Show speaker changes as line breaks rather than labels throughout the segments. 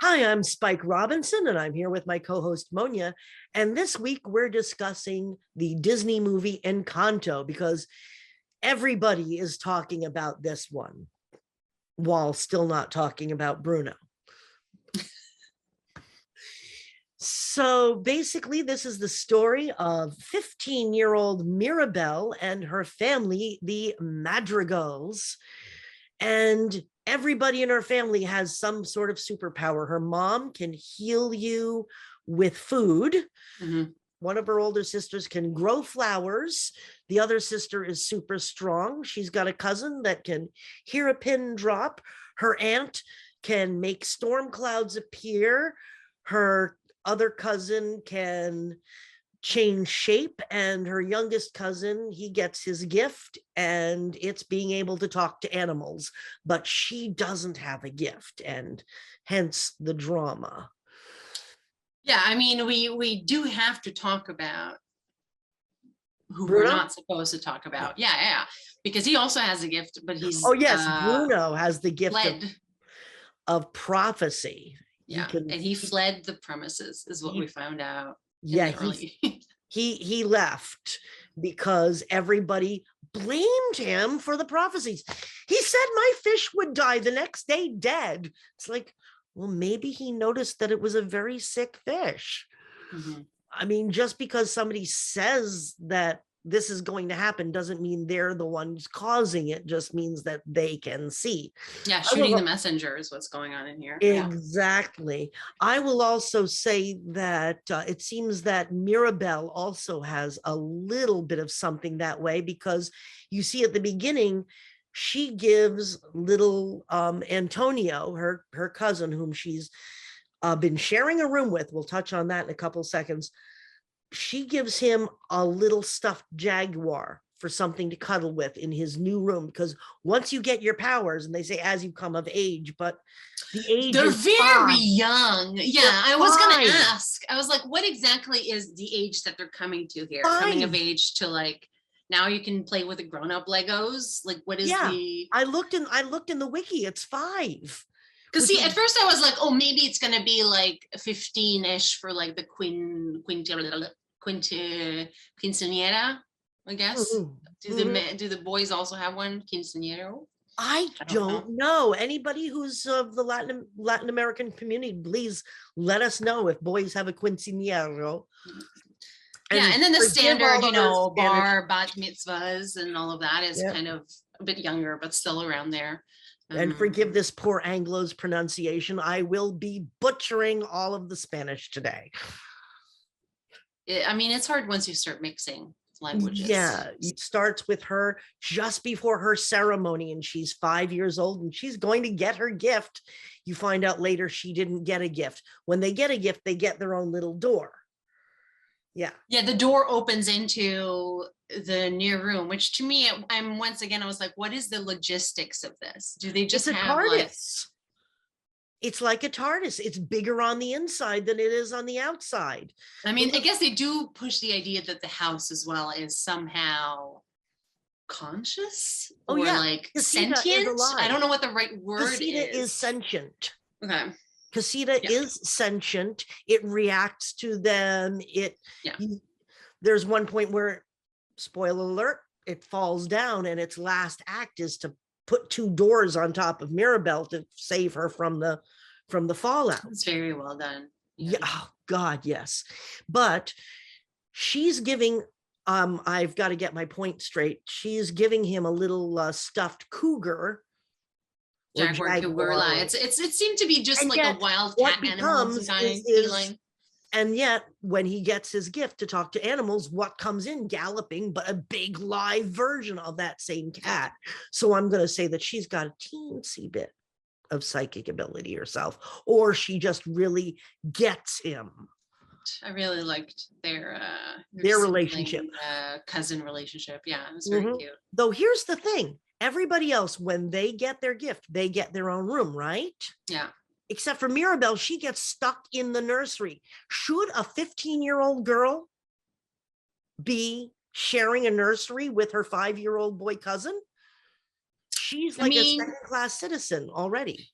Hi, I'm Spike Robinson, and I'm here with my co-host Monia. And this week we're discussing the Disney movie Encanto because everybody is talking about this one while still not talking about Bruno. So basically, this is the story of 15-year-old Mirabelle and her family, the Madrigals. And everybody in her family has some sort of superpower. Her mom can heal you with food.
Mm-hmm.
One of her older sisters can grow flowers. The other sister is super strong. She's got a cousin that can hear a pin drop. Her aunt can make storm clouds appear. Her other cousin can change shape, and her youngest cousin, he gets his gift, and it's being able to talk to animals, but she doesn't have a gift, and hence the drama.
Yeah, I mean, we do have to talk about who
Bruno?
we're not supposed to talk about. Yeah, because he also has a gift, but he's
Bruno has the gift of prophecy.
Yeah, and he fled the premises, is what we found out.
Yeah, he left because everybody blamed him for the prophecies. He said my fish would die the next day dead. It's like, well, maybe he noticed that it was a very sick fish.
Mm-hmm.
I mean, just because somebody says that this is going to happen doesn't mean they're the ones causing it, just means that they can see.
Yeah, shooting the messenger is what's going on in here.
Exactly. I will also say that it seems that Mirabelle also has a little bit of something that way, because you see at the beginning, she gives little Antonio, her cousin, whom she's been sharing a room with. We'll touch on that in a couple seconds. She gives him a little stuffed jaguar for something to cuddle with in his new room, because once you get your powers, and they say as you come of age, but the age
they're
is
very young. Yeah, I was going to ask. I was like, what exactly is the age that they're coming to here? 5. Coming of age to, like, now you can play with the grown-up Legos. Like, what is the?
I looked in the wiki. It's 5.
Because see, at first I was like, oh, maybe it's gonna be like 15-ish for like the quinceañera, I guess.
Mm-hmm.
Do the boys also have one, quinceañero?
I don't know. Anybody who's of the Latin American community, please let us know if boys have a quinceañero.
Yeah, and then the standard, bar, bat mitzvahs, and all of that is kind of a bit younger, but still around there.
And forgive this poor Anglo's pronunciation. I will be butchering all of the Spanish today.
I mean, it's hard once you start mixing languages.
Yeah, it starts with her just before her ceremony, and she's 5 years old, and she's going to get her gift. You find out later she didn't get a gift. When they get a gift, they get their own little door. Yeah,
the door opens into the near room, which to me, I was like, what is the logistics of this? Do they just have
TARDIS? It's like a TARDIS. It's bigger on the inside than it is on the outside.
I mean, I guess they do push the idea that the house as well is somehow conscious or like
Casita
sentient. I don't know what the right word
Casita is sentient.
Okay.
Casita is sentient. It reacts to them. There's one point where, spoiler alert, it falls down, and its last act is to put 2 doors on top of Mirabelle to save her from the fallout.
It's very well done.
Yeah. Oh God, yes. But she's giving, I've got to get my point straight. She's giving him a little stuffed cougar.
Jaguar. It seemed to be just like a wildcat animal, feline.
And yet, when he gets his gift to talk to animals, what comes in galloping but a big live version of that same cat? So I'm going to say that she's got a teensy bit of psychic ability herself, or she just really gets him.
I really liked their
relationship,
cousin relationship. Yeah, it was very cute.
Though here's the thing. Everybody else, when they get their gift, they get their own room, right?
Yeah.
Except for Mirabelle, she gets stuck in the nursery. Should a 15-year-old girl be sharing a nursery with her 5-year-old boy cousin? She's like a second-class citizen already.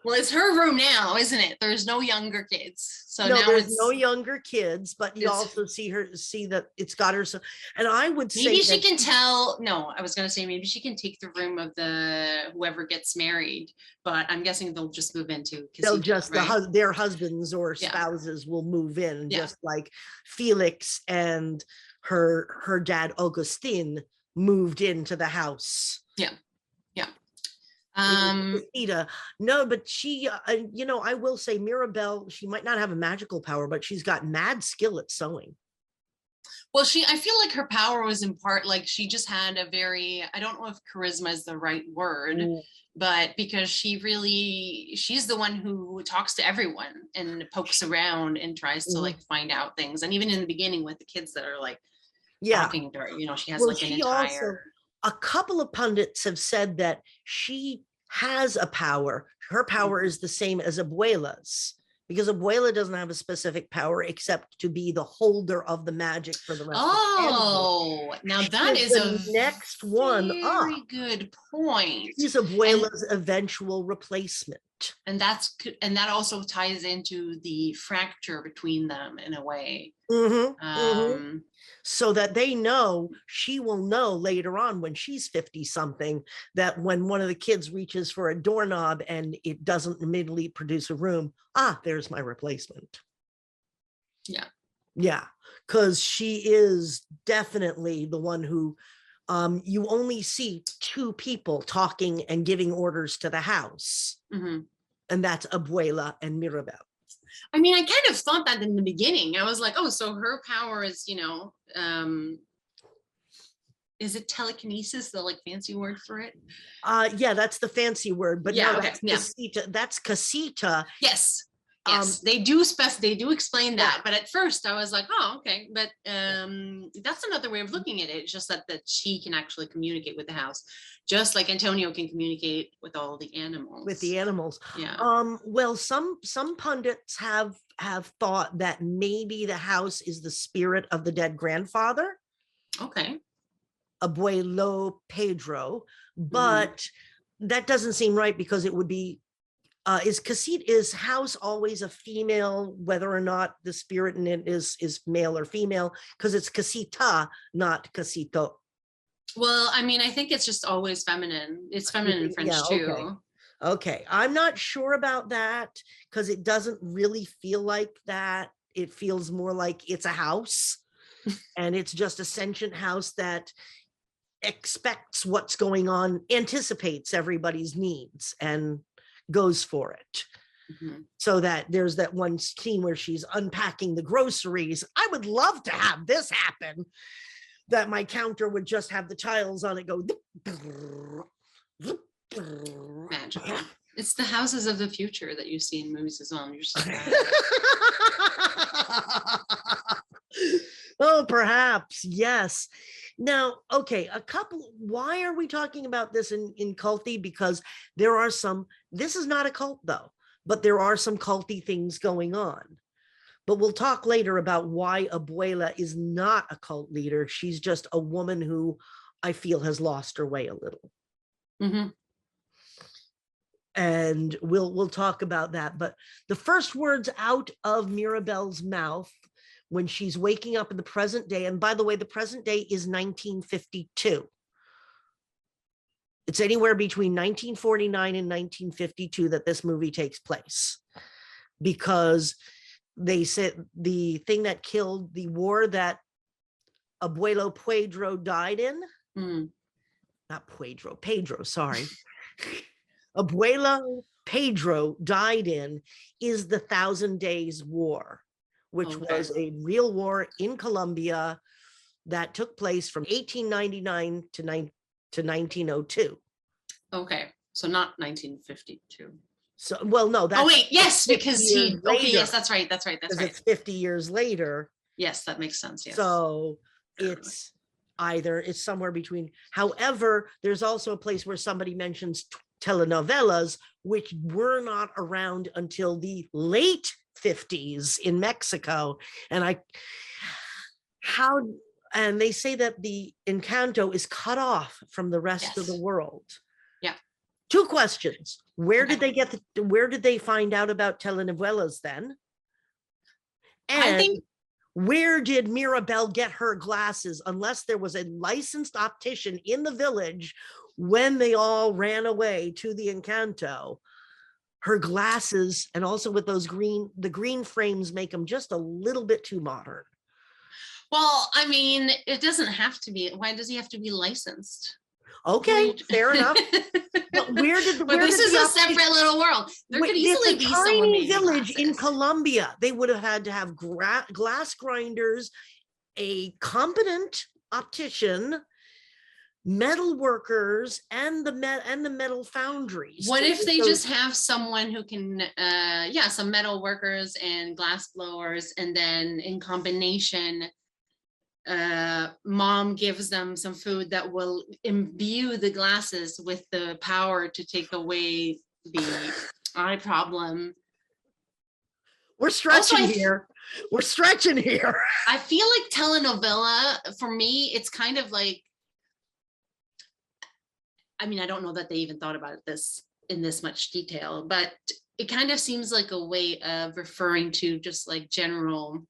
Well, it's her room now, isn't it? There's no younger kids. So
No,
now
there's
it's
no younger kids, but you also see that it's got her. So, and I would say
maybe she can tell. No, I was going to say maybe she can take the room of the whoever gets married, but I'm guessing they'll just move into.
They'll just
right?
their husbands or spouses will move in, just like Felix and her dad Augustine moved into the house.
Yeah.
No, but she, I will say Mirabelle, she might not have a magical power, but she's got mad skill at sewing.
Well, I feel like her power was in part like she just had a very, I don't know if charisma is the right word, but because she's the one who talks to everyone and pokes around and tries to like find out things. And even in the beginning with the kids that are like talking to her, she has like an entire.
A couple of pundits have said that she has a power. Her power is the same as Abuela's, because Abuela doesn't have a specific power except to be the holder of the magic for the rest of the family.
Now that is
the next one up.
Very good point.
She's Abuela's eventual replacement.
And that also ties into the fracture between them in a way.
So that they know, she will know later on when she's 50 something, that when one of the kids reaches for a doorknob and it doesn't immediately produce a room, there's my replacement. Yeah, because she is definitely the one who you only see two people talking and giving orders to the house. And that's Abuela and Mirabelle.
I mean, I kind of thought that in the beginning. I was like, oh, so her power is, is it telekinesis, the like fancy word for it?
Yeah, that's the fancy word, but that's casita.
Yes. They do explain that, but at first I was like, oh, okay, but that's another way of looking at it. It's just that she can actually communicate with the house, just like Antonio can communicate with all the animals. Well, some pundits have thought that maybe the house is the spirit of the dead grandfather, Abuelo Pedro, but that doesn't seem right, because it would be is house always a female, whether or not the spirit in it is male or female? Because it's casita, not casito. Well, I mean, I think it's just always feminine. It's feminine in French too.
Okay. I'm not sure about that, because it doesn't really feel like that. It feels more like it's a house and it's just a sentient house that expects what's going on, anticipates everybody's needs and goes for it. So that there's that one scene where she's unpacking the groceries. I would love to have this happen, that my counter would just have the tiles on it go
magical. It's the houses of the future that you see in movies as well. You're just like,
oh, perhaps, yes. Now, okay, why are we talking about this in culty? Because there are this is not a cult though, but there are some culty things going on. But we'll talk later about why Abuela is not a cult leader. She's just a woman who I feel has lost her way a little. And we'll talk about that. But the first words out of Mirabelle's mouth when she's waking up in the present day, and by the way, the present day is 1952. It's anywhere between 1949 and 1952 that this movie takes place, because they said the thing that killed, the war that Abuelo Pedro died in, not Pedro, sorry. Abuela Pedro died in is the 1,000 Days War, which was a real war in Colombia that took place from 1899 to 1902.
Okay, so not 1952.
So, well, no, that's
yes, because yes, that's right.
It's 50 years later.
Yes, that makes sense. Yes.
So it's somewhere between. However, there's also a place where somebody mentions telenovelas, which were not around until the late 50s in Mexico. And they say that the Encanto is cut off from the rest of the world.
Yeah.
Two questions. Where did they find out about telenovelas then? And
I think,
where did Mirabelle get her glasses, unless there was a licensed optician in the village when they all ran away to the Encanto? Her glasses, and also with those the green frames make them just a little bit too modern.
well, I mean, it doesn't have to be. Why does he have to be licensed?
Okay, fair enough. But
this is a separate little world. There could easily be someone
tiny village in Colombia. They would have had to have glass grinders, a competent optician, metal workers, and the metal foundries.
What if they just have someone who can, some metal workers and glass blowers, and then in combination, mom gives them some food that will imbue the glasses with the power to take away the eye problem.
We're stretching here. We're stretching here.
I feel like telenovela, for me, it's kind of like, I mean, I don't know that they even thought about this in this much detail, but it kind of seems like a way of referring to just like general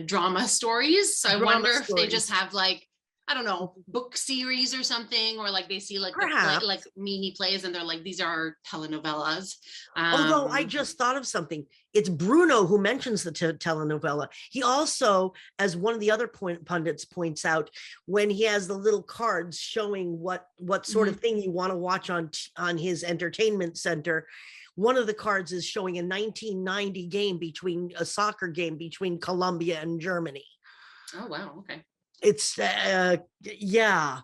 drama stories. So I wonder if they just have like, I don't know, book series or something, or like they see like like mini plays and they're like, these are telenovelas.
Although I just thought of something. It's Bruno who mentions the telenovela. He also, as one of the other pundits points out, when he has the little cards showing what sort of thing you want to watch on his entertainment center, one of the cards is showing a 1990 soccer game between Colombia and Germany.
Oh, wow. Okay.
It's, yeah.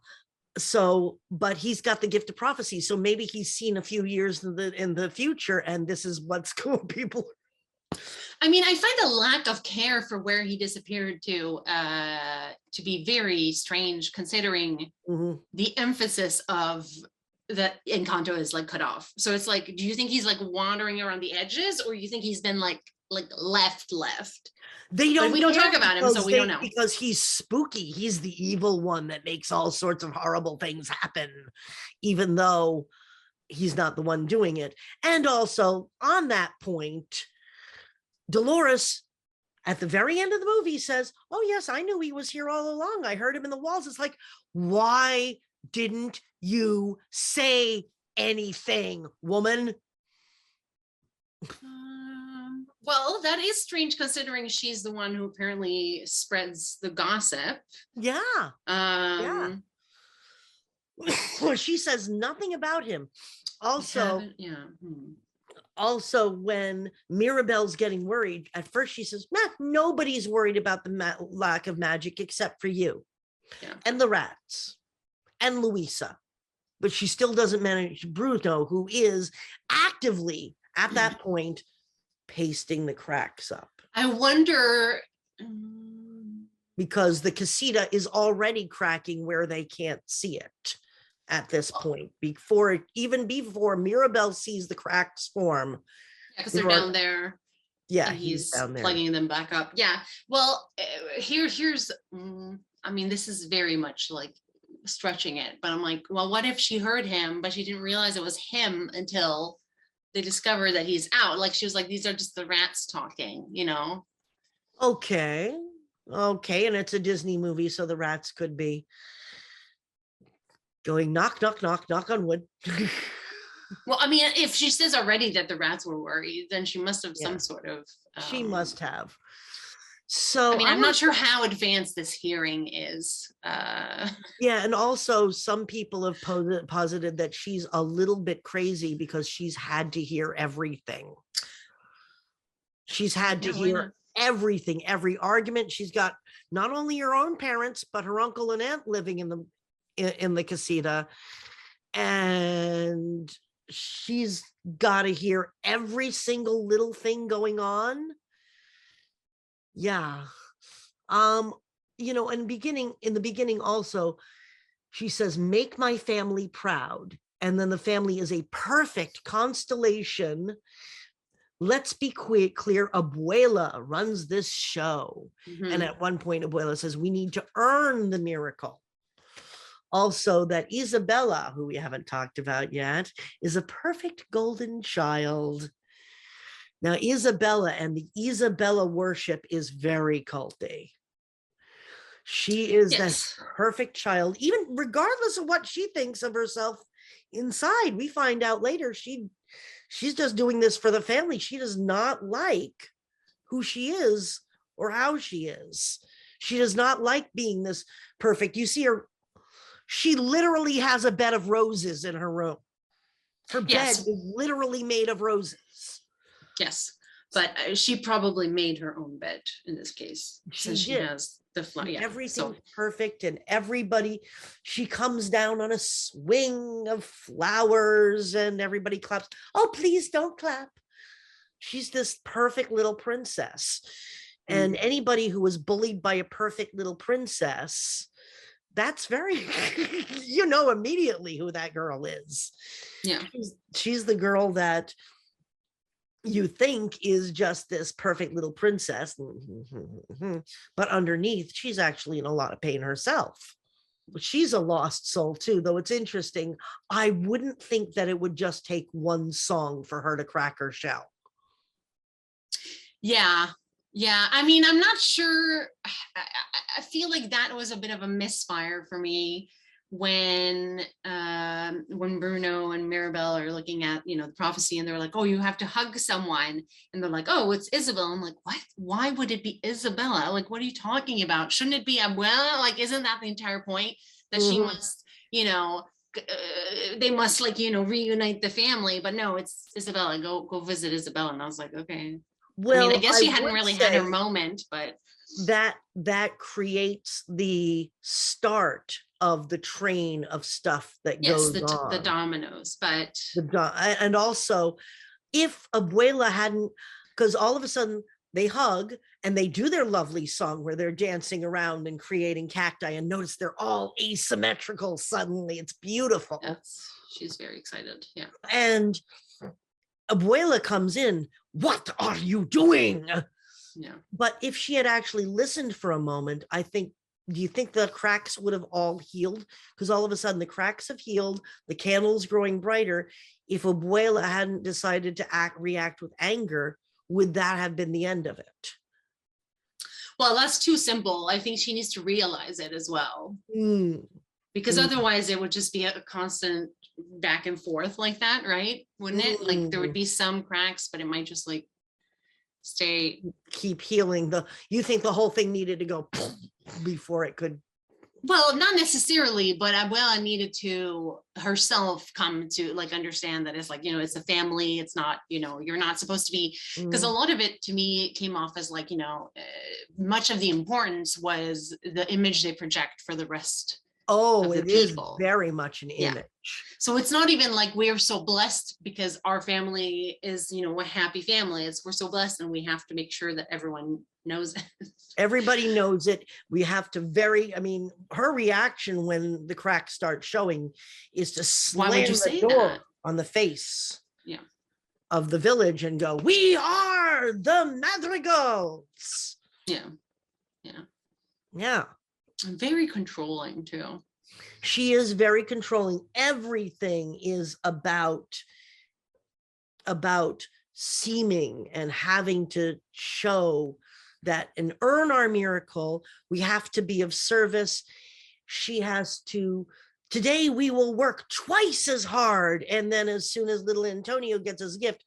So, but he's got the gift of prophecy. So maybe he's seen a few years in the future, and this is what's going people.
I mean, I find the lack of care for where he disappeared to be very strange, considering the emphasis of that Encanto is like cut off. So it's like, do you think he's like wandering around the edges, or you think he's been like left?
We don't
talk about him, so we don't know.
Because he's spooky. He's the evil one that makes all sorts of horrible things happen, even though he's not the one doing it. And also on that point, Dolores at the very end of the movie says, oh yes, I knew he was here all along. I heard him in the walls. It's like, why didn't you say anything, woman?
Well, that is strange considering she's the one who apparently spreads the gossip.
Yeah. Well, she says nothing about him. Also, also, when Mirabelle's getting worried, at first she says, nobody's worried about the lack of magic except for you and the rats and Luisa. But she still doesn't manage Bruno, who is actively, at that point, pasting the cracks up.
I wonder...
Because the casita is already cracking where they can't see it at this point, before Mirabelle sees the cracks form.
Yeah, because they're down there.
Yeah,
he's
down there
plugging them back up. Yeah. Well, here's I mean, this is very much like stretching it, but I'm like, well, what if she heard him, but she didn't realize it was him until they discovered that he's out? Like, she was like, these are just the rats talking, you know?
Okay, and it's a Disney movie, so the rats could be going knock, knock, knock, knock on wood.
Well, I mean, if she says already that the rats were worried, then she must have some sort of...
she must have. So
I mean, I'm not sure how advanced this hearing is.
Yeah, and also some people have posited that she's a little bit crazy because she's had to hear everything. She's had to hear everything, every argument. She's got not only her own parents, but her uncle and aunt living in the casita, and she's got to hear every single little thing going on. Yeah. You know, in the beginning also, she says, make my family proud. And then the family is a perfect constellation. Let's be clear, Abuela runs this show. And at one point, Abuela says, we need to earn the miracle. also that Isabella, who we haven't talked about yet, is a perfect golden child. Now, Isabella and the Isabella worship is very culty. She is
Yes.
the perfect child, even regardless of what she thinks of herself inside. We find out later she's just doing this for the family. She does not like who she is or how she is. She does not like being this perfect. You see her, she literally has a bed of roses in her room. Her bed
Yes.
is literally made of roses.
Yes. But she probably made her own bed in this case. Since she has the fly. Yeah,
everything's perfect, and everybody, she comes down on a swing of flowers and everybody claps. Oh, please don't clap. She's this perfect little princess. And anybody who was bullied by a perfect little princess, that's very, you know, immediately who that girl is.
Yeah.
She's the girl that you think is just this perfect little princess, but underneath, she's actually in a lot of pain herself. She's a lost soul too, though it's interesting. I wouldn't think that it would just take one song for her to crack her shell.
Yeah. Yeah. I mean, I'm not sure. I feel like that was a bit of a misfire for me when Bruno and Mirabel are looking at, you know, the prophecy, and they're like, oh, you have to hug someone, and they're like, oh, it's Isabel. I'm like, what? Why would it be Isabella? Like, what are you talking about? Shouldn't it be Abuela? Like, isn't that the entire point, that she must, you know, they must, like, you know, reunite the family? But no, it's Isabella. Go visit Isabella. And I was like, okay. Well, I mean, I guess she hadn't really had her moment, but
that creates the start of the train of stuff that goes on.
The dominoes, but
and also, if Abuela hadn't, because all of a sudden they hug and they do their lovely song where they're dancing around and creating cacti, and notice they're all asymmetrical suddenly. It's beautiful.
She's very excited. Yeah.
And Abuela comes in, what are you doing?
Yeah.
But if she had actually listened for a moment, I think, do you think the cracks would have all healed? Because all of a sudden the cracks have healed, the candle's growing brighter. If Abuela hadn't decided to react with anger, would that have been the end of it?
Well, that's too simple. I think she needs to realize it as well. Because otherwise it would just be a constant back and forth like that, right? Wouldn't it? Like, there would be some cracks, but it might just like
keep healing. You think the whole thing needed to go before it could?
Well, not necessarily, but Abuela needed to herself come to like understand that it's like, you know, it's a family. It's not, you know, you're not supposed to be, because a lot of it to me came off as like, you know, much of the importance was the image they project for the rest.
Oh, it is very much an image.
So it's not even like we are so blessed because our family is, you know, a happy family. It's we're so blessed, and we have to make sure that everyone knows it. Everybody knows it.
We have to I mean, her reaction when the cracks start showing is to slam the door on the face of the village and go, we are the Madrigals. Yeah.
Very controlling too.
She is very controlling. Everything is about seeming and having to show that and earn our miracle. We have to be of service. She has to, today we will work twice as hard. And then as soon as little Antonio gets his gift,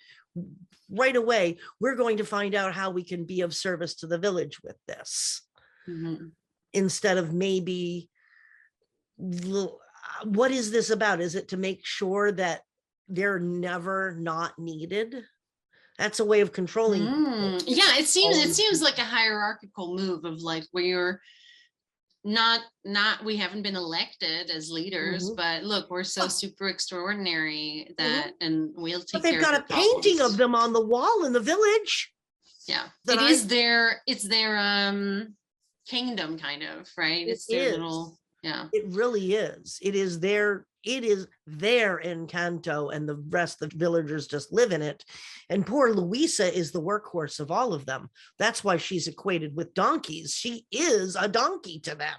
right away, we're going to find out how we can be of service to the village with this. Instead of maybe, what is this about? Is it to make sure that they're never not needed? That's a way of controlling.
Yeah, it seems like a hierarchical move of like, where you're not we haven't been elected as leaders, but look, we're so super extraordinary that and we'll take
but they've got a painting of them on the wall in the village.
Yeah, it's their kingdom, kind of, right? It's their little,
it really is. It is their Encanto, and the rest of the villagers just live in it. And poor Luisa is the workhorse of all of them. That's why she's equated with donkeys. She is a donkey to them.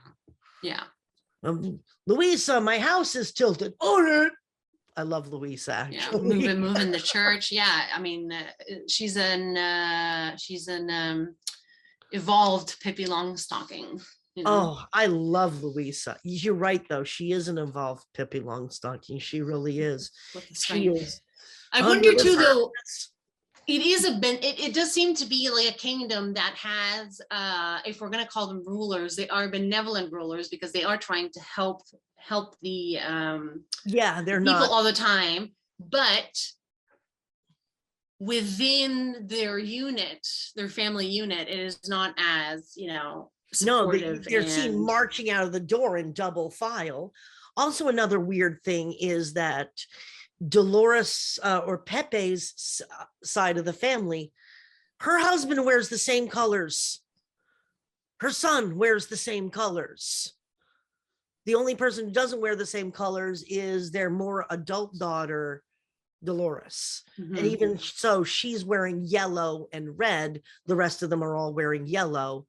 Louisa, my house is tilted. Oh, I love Louisa. Actually.
Yeah, moving the church. Yeah, I mean, she's an evolved Pippi Longstocking. You know?
Oh, I love Louisa. You're right, though. She is an evolved Pippi Longstocking. She really is. She is.
I wonder too, though. It is it does seem to be like a kingdom that has, if we're going to call them rulers, they are benevolent rulers because they are trying to help the
they're
people
not
all the time, but within their unit, their family unit, it is not as, supportive.
They're seen marching out of the door in double file. Also, another weird thing is that Dolores or Pepe's side of the family, her husband wears the same colors. Her son wears the same colors. The only person who doesn't wear the same colors is their more adult daughter, Dolores. Mm-hmm. And even so, she's wearing yellow and red. The rest of them are all wearing yellow.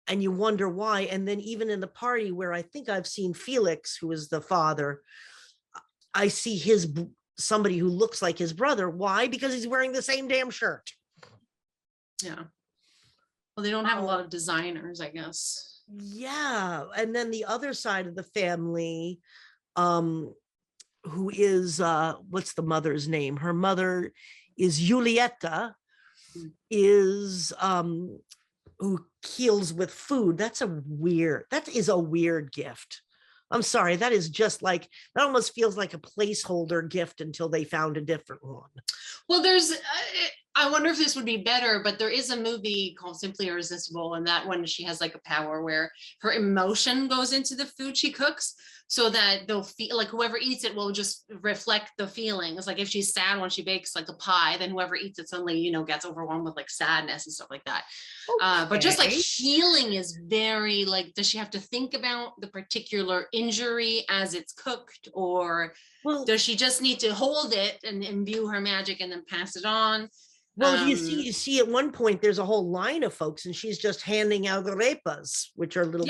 And you wonder why. And then even in the party where I think I've seen Felix, who is the father, I see somebody who looks like his brother. Why? Because he's wearing the same damn shirt.
Yeah. Well, they don't have a lot of designers, I guess.
Yeah. And then the other side of the family, who is, what's the mother's name? Her mother is Julieta, is, who heals with food. That is a weird gift. I'm sorry. That is just like, that almost feels like a placeholder gift until they found a different one.
Well, I wonder if this would be better, but there is a movie called Simply Irresistible, and that one, she has like a power where her emotion goes into the food she cooks, so that they'll feel like whoever eats it will just reflect the feelings. Like if she's sad when she bakes like a pie, then whoever eats it suddenly, gets overwhelmed with like sadness and stuff like that. Okay. But just like healing is very like, does she have to think about the particular injury as it's cooked, or does she just need to hold it and imbue her magic and then pass it on?
Well, you see at one point there's a whole line of folks and she's just handing out the arepas, which are little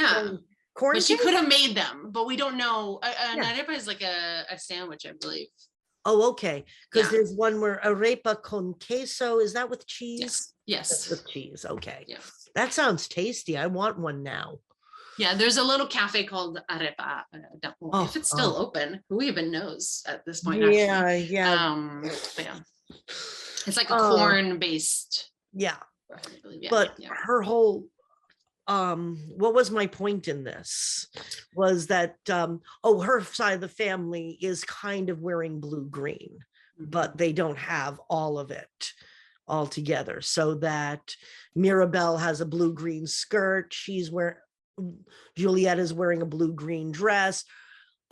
corn
but she could have made them, but we don't know. An arepa is like a sandwich, I believe.
Oh, okay. Because there's one where arepa con queso, is that with cheese?
Yes.
That's with cheese. Okay.
Yeah.
That sounds tasty. I want one now.
Yeah, there's a little cafe called Arepa. If it's still open, who even knows at this point?
Yeah.
It's like a corn-based.
Yeah. But her whole, what was my point in this? Was that, her side of the family is kind of wearing blue-green, but they don't have all of it all together. So that Mirabelle has a blue-green skirt. Juliet is wearing a blue-green dress.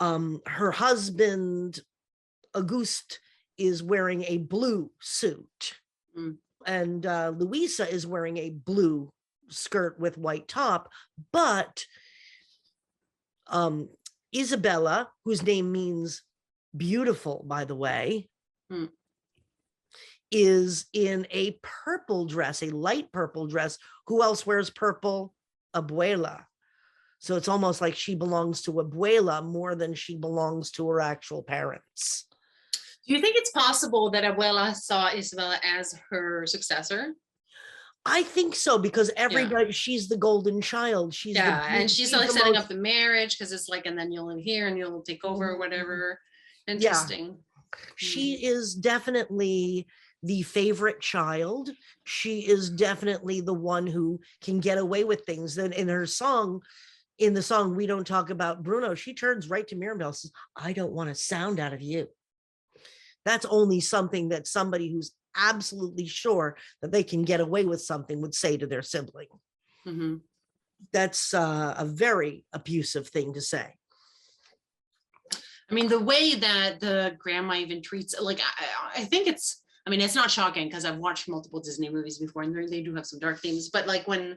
Her husband, Auguste, is wearing a blue suit. And Louisa is wearing a blue skirt with white top, but Isabella, whose name means beautiful, by the way, is in a purple dress, a light purple dress. Who else wears purple? Abuela. So it's almost like she belongs to Abuela more than she belongs to her actual parents.
Do you think it's possible that Abuela saw Isabella as her successor?
I think so, because everybody, she's the golden child. She's
she's like setting up the marriage, because it's like, and then you'll live here and you'll take over or whatever. Interesting.
Yeah. She is definitely the favorite child. She is definitely the one who can get away with things. Then in the song, We Don't Talk About Bruno, she turns right to Mirabelle and says, I don't want a sound out of you. That's only something that somebody who's absolutely sure that they can get away with something would say to their sibling. That's a very abusive thing to say.
I mean, the way that the grandma even treats, like, I think it's not shocking because I've watched multiple Disney movies before and they do have some dark themes, but like when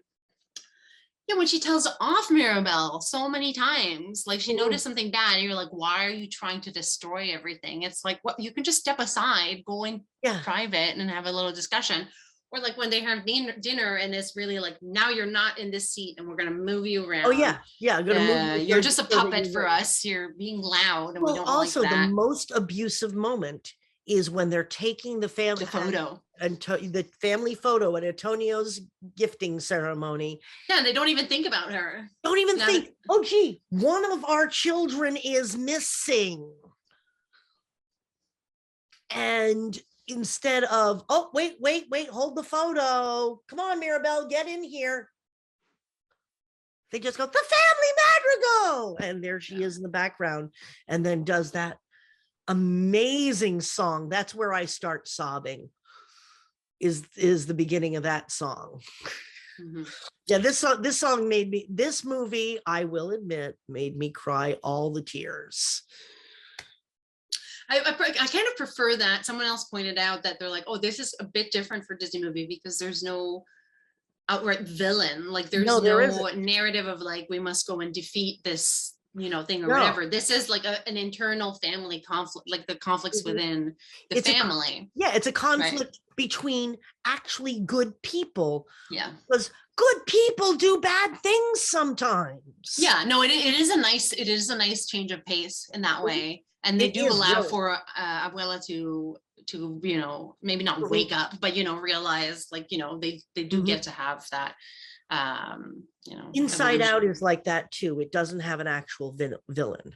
she tells off Mirabelle so many times, like she noticed something bad and you're like, why are you trying to destroy everything? It's like, what, you can just step aside, go in private and have a little discussion. Or like when they have dinner and it's really like, now you're not in this seat and we're going to move you around.
Oh yeah. I'm gonna move you
you're just a puppet for us. You're being loud and we don't
also
like that.
The most abusive moment is when they're taking the family
photo
and the family photo at Antonio's gifting ceremony.
Yeah, they don't even think about her.
Don't even think, oh gee, one of our children is missing. And instead of, oh, wait, hold the photo. Come on, Mirabel, get in here. They just go, the family madrigal. And there she is in the background. And then does that amazing song. That's where I start sobbing, is the beginning of that song. Mm-hmm. Yeah, this song made me, this movie, I will admit, made me cry all the tears.
I kind of prefer that. Someone else pointed out that they're like, oh, this is a bit different for Disney movie because there's no outright villain. Like there's no narrative of like, we must go and defeat this, thing or whatever. This is like an internal family conflict, like the conflicts within the family.
It's a conflict between actually good people.
Yeah.
Because good people do bad things sometimes.
Yeah, no, it is a nice change of pace in that way. And they do allow for Abuela to maybe not wake up, but realize like they do get to have that
Inside Out is like that too. It doesn't have an actual villain.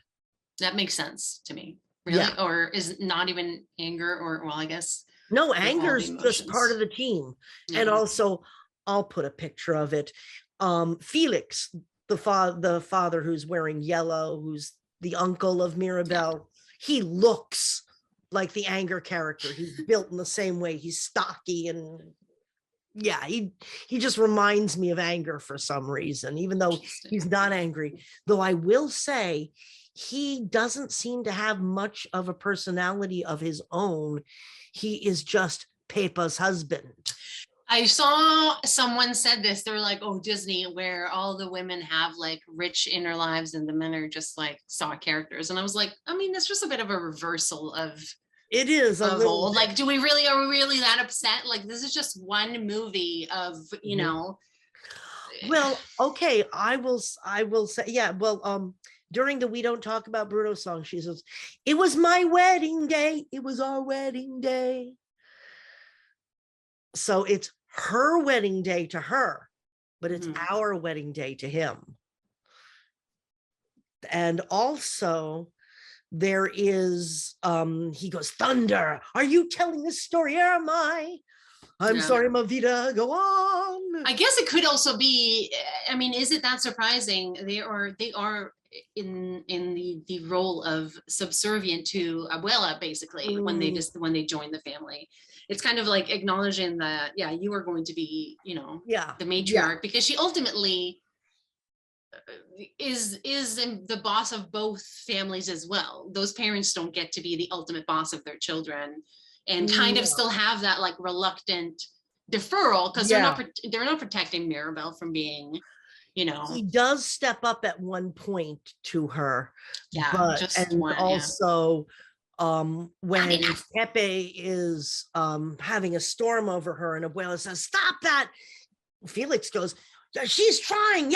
That makes sense to me. Really? Or is it not even anger, or I guess
no, anger is just part of the team. And also I'll put a picture of it. Felix, the father who's wearing yellow, who's the uncle of Mirabel, he looks like the anger character. He's built in the same way. He's stocky and he just reminds me of anger for some reason, even though he's not angry. Though I will say he doesn't seem to have much of a personality of his own. He is just Pepa's husband.
I saw someone said this. They were like, oh, Disney, where all the women have like rich inner lives and the men are just like stock characters. And I was like, I mean, that's just a bit of a reversal of
it is a little
old. Like, are we really that upset? Like, this is just one movie of,
Well, okay, I will say, during the We Don't Talk About Bruno song, she says, it was my wedding day. It was our wedding day. So it's her wedding day to her, but it's our wedding day to him. And also there is, he goes, thunder, are you telling this story? Or am I? I'm sorry, Mavita, go on.
I guess it could also be, I mean, is it that surprising? They are in the role of subservient to Abuela, basically, when they join the family. It's kind of like acknowledging that, you are going to be, the matriarch, because she ultimately is the boss of both families as well. Those parents don't get to be the ultimate boss of their children, and kind of still have that like reluctant deferral, because they're not protecting Mirabel from being,
He does step up at one point to her, when Pepe is having a storm over her and Abuela says, stop that, Felix goes, she's trying,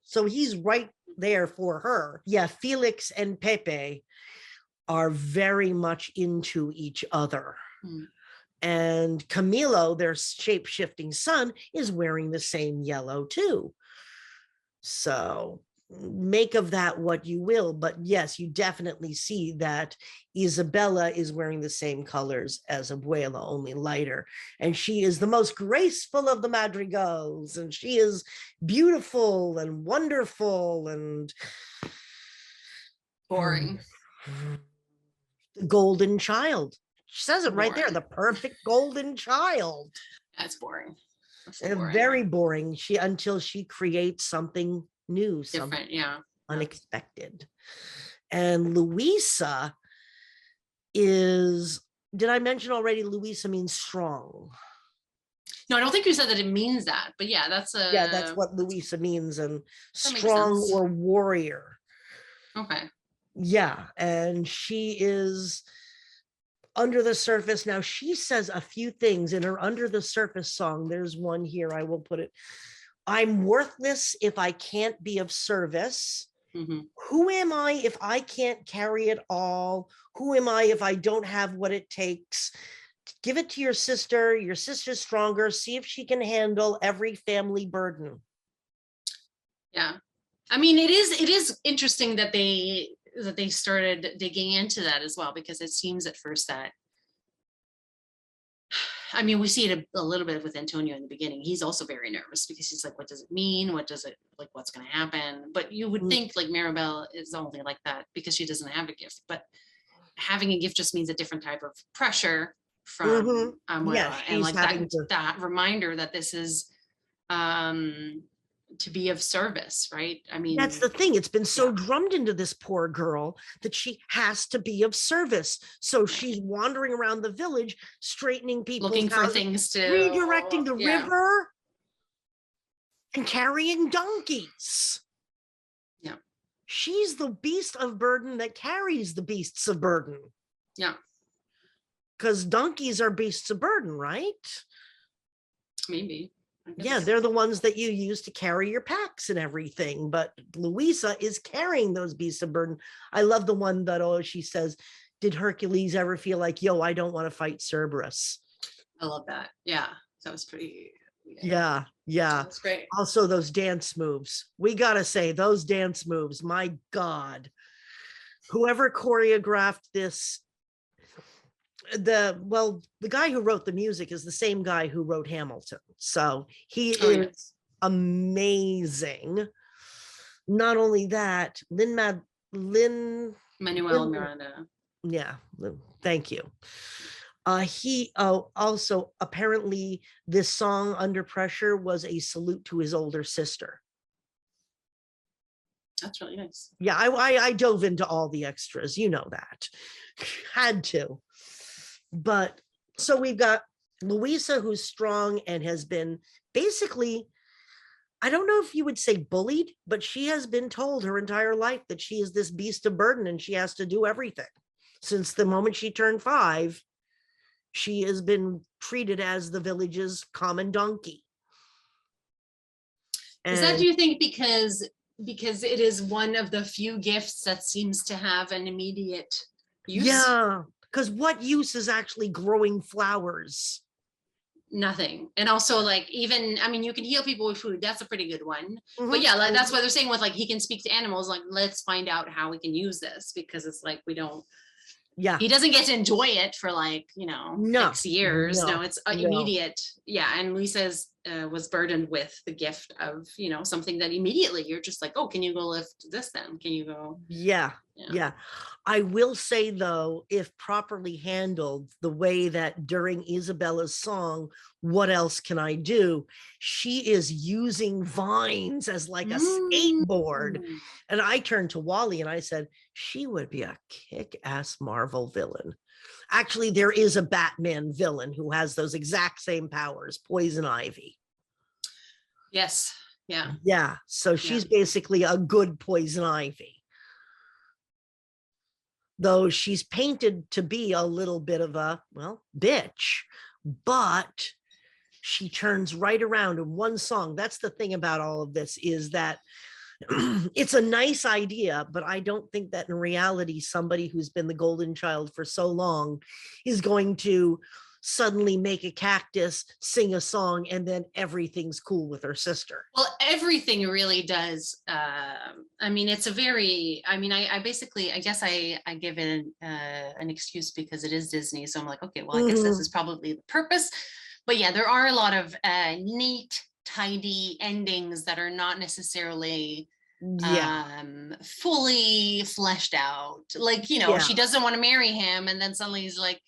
so he's right there for her. Felix and Pepe are very much into each other. And Camilo, their shape-shifting son, is wearing the same yellow too. So make of that what you will, but yes, you definitely see that Isabella is wearing the same colors as Abuela, only lighter, and she is the most graceful of the madrigals, and she is beautiful and wonderful and
boring.
The golden child. She says it right there, the perfect golden child.
That's boring.
Very boring. Until she creates something new,
different,
unexpected. And Luisa is, did I mention already, Luisa means strong?
No, I don't think you said that it means that, but that's
what Luisa means, and strong or warrior.
Okay.
And she is Under the Surface. Now she says a few things in her Under the Surface song. There's one here. I will put it. I'm worthless if I can't be of service.
Mm-hmm.
Who am I if I can't carry it all? Who am I if I don't have what it takes? Give it to your sister. Your sister's stronger. See if she can handle every family burden.
Yeah. I mean, it is interesting that they started digging into that as well, because it seems at first that, I mean, we see it a little bit with Antonio in the beginning. He's also very nervous because he's like, what does it mean? What does it, like, what's going to happen? But you would think like Mirabelle is only like that because she doesn't have a gift, but having a gift just means a different type of pressure from Abuela, and like that reminder that this is to be of service, right? I mean,
that's the thing. It's been so drummed into this poor girl that she has to be of service. So she's wandering around the village, straightening people,
looking for things to
redirecting the river, and carrying donkeys.
Yeah,
she's the beast of burden that carries the beasts of burden.
Yeah,
because donkeys are beasts of burden, right?
Maybe.
Yeah, they're the ones that you use to carry your packs and everything. But Louisa is carrying those beasts of burden. I love the one that, she says, did Hercules ever feel like, yo, I don't want to fight Cerberus?
I love that. Yeah, that was pretty.
Yeah.
That's great.
Also, those dance moves. We got to say, those dance moves, my God. Whoever choreographed this, the guy who wrote the music is the same guy who wrote Hamilton, so he is amazing. Not only that, Lin
Manuel Miranda.
Yeah, thank you. He also, apparently this song Under Pressure was a salute to his older sister.
That's really nice.
Yeah, I dove into all the extras, you know that. Had to. But so we've got Louisa, who's strong and has been basically, I don't know if you would say bullied, but she has been told her entire life that she is this beast of burden and she has to do everything. Since the moment she turned 5, she has been treated as the village's common donkey.
Is that, do you think, because it is one of the few gifts that seems to have an immediate use?
Yeah. Because what use is actually growing flowers?
Nothing. And also, like, even, I mean, you can heal people with food. That's a pretty good one. But yeah, like, that's what they're saying with, like, he can speak to animals. Like, let's find out how we can use this, because it's like, we don't. Yeah. He doesn't get to enjoy it for, like, 6 years. No, it's immediate. Yeah. And Lisa was burdened with the gift of, something that immediately you're just like, oh, can you go lift this then? Can you go?
Yeah. I will say, though, if properly handled, the way that during Isabella's song, What Else Can I Do? She is using vines as like a skateboard. And I turned to Wally and I said, she would be a kick-ass Marvel villain. Actually, there is a Batman villain who has those exact same powers, Poison Ivy.
Yes. Yeah.
Yeah. So she's basically a good Poison Ivy. Though she's painted to be a little bit of a, bitch, but she turns right around in one song. That's the thing about all of this, is that it's a nice idea, but I don't think that in reality, somebody who's been the golden child for so long is going to suddenly make a cactus, sing a song, and then everything's cool with her sister.
Well, everything really does. I mean, it's a very, I basically, I guess I give it an excuse because it is Disney. So I'm like, okay, well, I guess this is probably the purpose. But yeah, there are a lot of neat, tidy endings that are not necessarily fully fleshed out. Like, she doesn't want to marry him. And then suddenly he's like,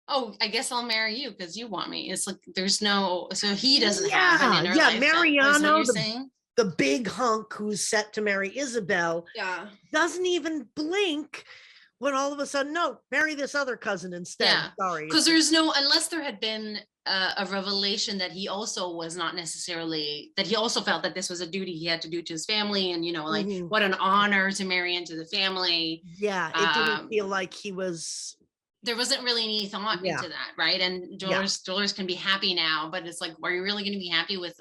oh, I guess I'll marry you because you want me. It's like, there's no, so he doesn't have an inner life.
Mariano, the big hunk who's set to marry Isabel, doesn't even blink when all of a sudden, no, marry this other cousin instead.
Yeah.
Sorry.
Because there's no, unless there had been a revelation that he also was not necessarily, that he also felt that this was a duty he had to do to his family, and like what an honor to marry into the family.
Yeah, it didn't feel like he was
there wasn't really any thought into that, right? And Dolores can be happy now, but it's like, are you really going to be happy with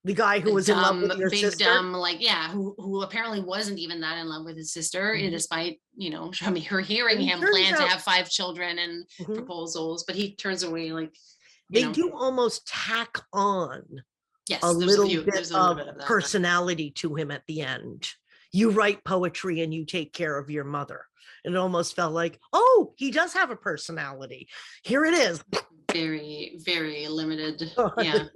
the guy who was in love with your sister?
Dumb, like, who apparently wasn't even that in love with his sister, despite, her hearing him plan to have 5 children and proposals, but he turns away, like,
they do almost tack on a little bit of personality to him at the end. You write poetry and you take care of your mother. It almost felt like, oh, he does have a personality. Here it is.
Very, very limited. Yeah.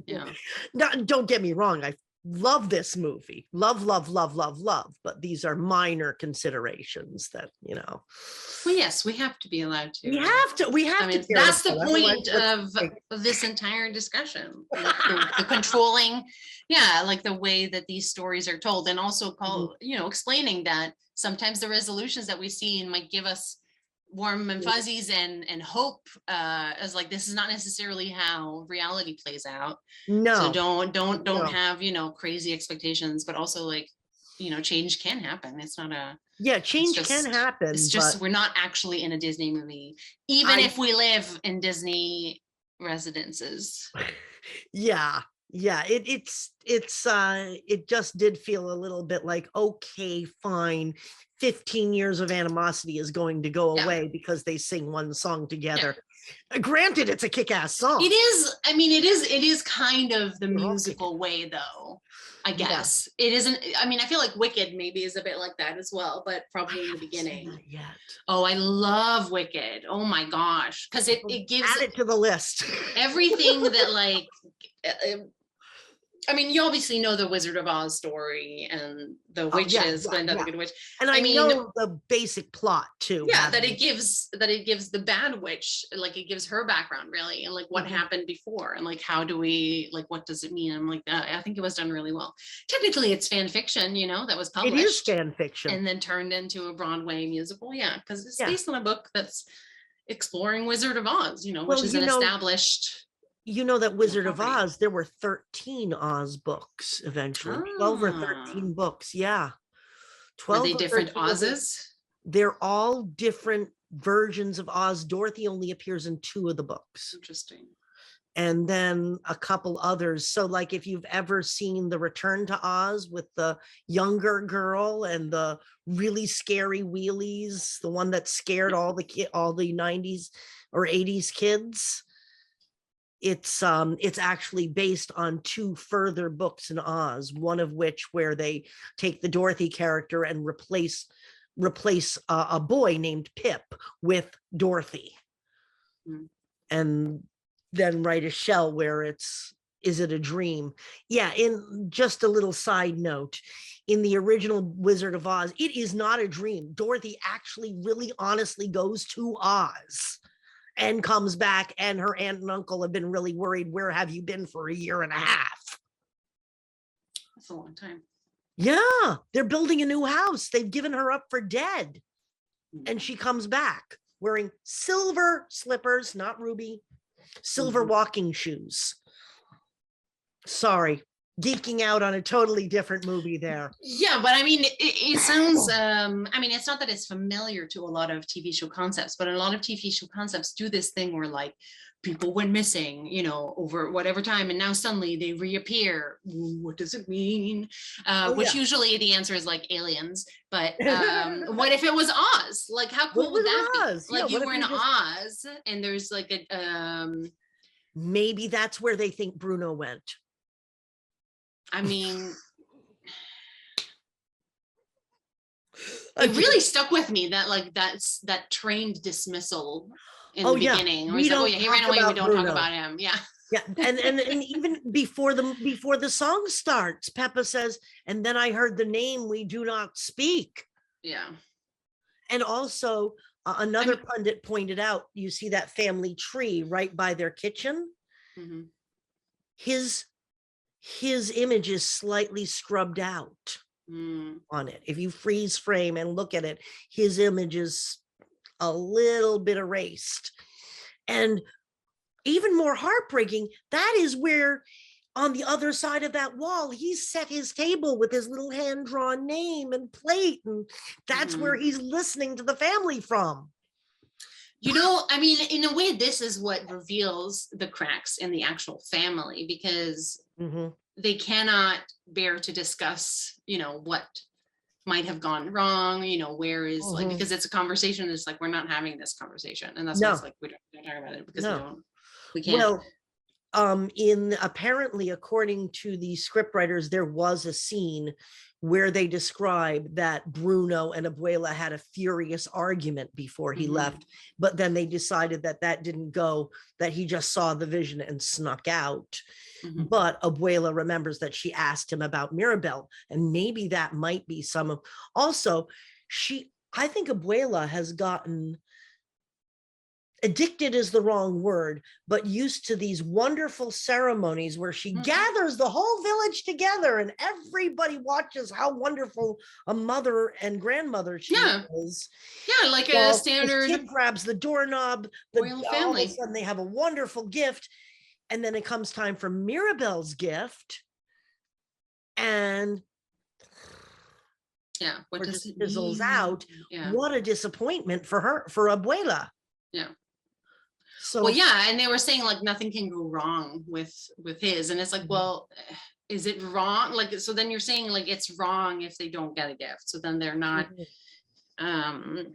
No, don't get me wrong. I love this movie. Love. But these are minor considerations that,
Well, yes, we have to be allowed to.
We have to.
That's the point of this entire discussion. The controlling, like the way that these stories are told, and also explaining that sometimes the resolutions that we see might give us warm and fuzzies and hope, as like, this is not necessarily how reality plays out.
No.
So don't have, crazy expectations, but also, like, change can happen. It's not a
change can happen.
It's just we're not actually in a Disney movie, even if we live in Disney residences.
It just did feel a little bit like, okay, fine, 15 years of animosity is going to go away because they sing one song together. Granted, it's a kick-ass song.
It is. I mean, it is kind of the musical way, though, I guess. It isn't. I mean, I feel like Wicked maybe is a bit like that as well, but probably in the beginning. Oh, I love Wicked. Oh my gosh, because it gives,
add it to the list,
everything that, like, I mean, you obviously know the Wizard of Oz story and the witches, Glinda the Good Witch.
And I know the basic plot too.
That it gives the bad witch, like, it gives her background, really, and like what happened before, and like how do we, like, what does it mean? I'm like, I think it was done really well. Technically, it's fan fiction, that was published.
It is fan fiction,
and then turned into a Broadway musical. Because it's based on a book that's exploring Wizard of Oz, which is an established.
That Wizard of Oz, there were 13 Oz books eventually. 12 or 13 books. 12.
Are they different Oz's?
They're all different versions of Oz. Dorothy only appears in 2 of the books.
Interesting.
And then a couple others. So, like, if you've ever seen The Return to Oz with the younger girl and the really scary wheelies, the one that scared all the 90s or 80s kids, it's actually based on 2 further books in Oz, one of which where they take the Dorothy character and replace a boy named Pip with Dorothy, and then write a shell where is it a dream? In just a little side note, in the original Wizard of Oz, it is not a dream. Dorothy actually really honestly goes to Oz and comes back, and her aunt and uncle have been really worried. Where have you been for a year and a half?
That's a long time.
Yeah, they're building a new house. They've given her up for dead. And she comes back wearing silver slippers, not ruby, silver walking shoes. Sorry, geeking out on a totally different movie there.
But I mean, it sounds, I mean, it's not that it's familiar to a lot of TV show concepts, but a lot of TV show concepts do this thing where, like, people went missing, over whatever time, and now suddenly they reappear. What does it mean? Which usually the answer is like aliens, but what if it was Oz? Like, how cool would that be? Like, you were in Oz and there's like a
maybe that's where they think Bruno went.
I mean, it really stuck with me that, like, that trained dismissal in the beginning. Where he's like, he ran away, we don't talk about him.
And even before the song starts, Peppa says, and then I heard the name we do not speak. And also another pundit pointed out, you see that family tree right by their kitchen. His image is slightly scrubbed out on it. If you freeze frame and look at it, his image is a little bit erased. And even more heartbreaking, that is where on the other side of that wall, he's set his table with his little hand-drawn name and plate, and that's where he's listening to the family from.
You know, I mean, in a way, this is what reveals the cracks in the actual family, because they cannot bear to discuss, you know, what might have gone wrong, you know, where is like, because it's a conversation. It's like, we're not having this conversation. And that's why it's like, we don't talk about it, because we can't.
Well, apparently, according to the scriptwriters, there was a scene where they describe that Bruno and Abuela had a furious argument before he left, but then they decided that that didn't go, that he just saw the vision and snuck out. But Abuela remembers that she asked him about Mirabel, and maybe that might be some of, also, I think Abuela has gotten, addicted is the wrong word, but used to these wonderful ceremonies where she gathers the whole village together and everybody watches how wonderful a mother and grandmother she is.
Yeah, like a standard
kid grabs the doorknob,
royal family.
All of a sudden they have a wonderful gift, and then it comes time for Mirabel's gift, and
what
just fizzles out. What a disappointment for her, for Abuela. So,
well, and they were saying like nothing can go wrong with his, and it's like, well, is it wrong? Like, so then you're saying like it's wrong if they don't get a gift, so then they're not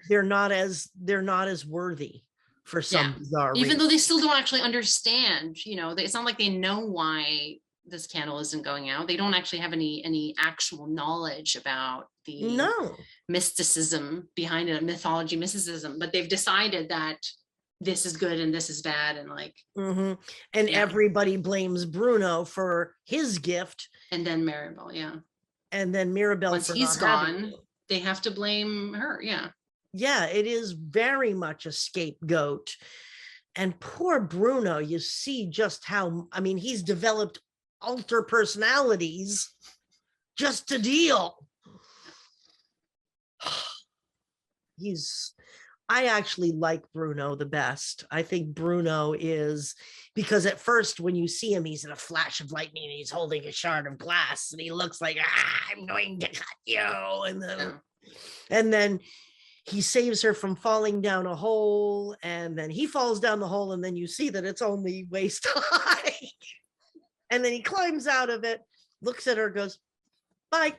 they're not as worthy for some bizarre reason. Though they still don't actually understand, you know, it's not like they know why this candle isn't going out. They don't actually have any actual knowledge about the mysticism behind it, mythology, mysticism, but they've decided that this is good and this is bad, and like
and everybody blames Bruno for his gift,
and then Mirabel
and then Mirabel,
once he's gone, they have to blame her.
It is very much a scapegoat. And poor Bruno, you see just how, I mean, he's developed alter personalities just to deal. I actually like Bruno the best. I think Bruno is, because at first when you see him, he's in a flash of lightning and he's holding a shard of glass and he looks like, I'm going to cut you. And then he saves her from falling down a hole, and then he falls down the hole, and then you see that it's only waist high. And then he climbs out of it, looks at her, goes, bye.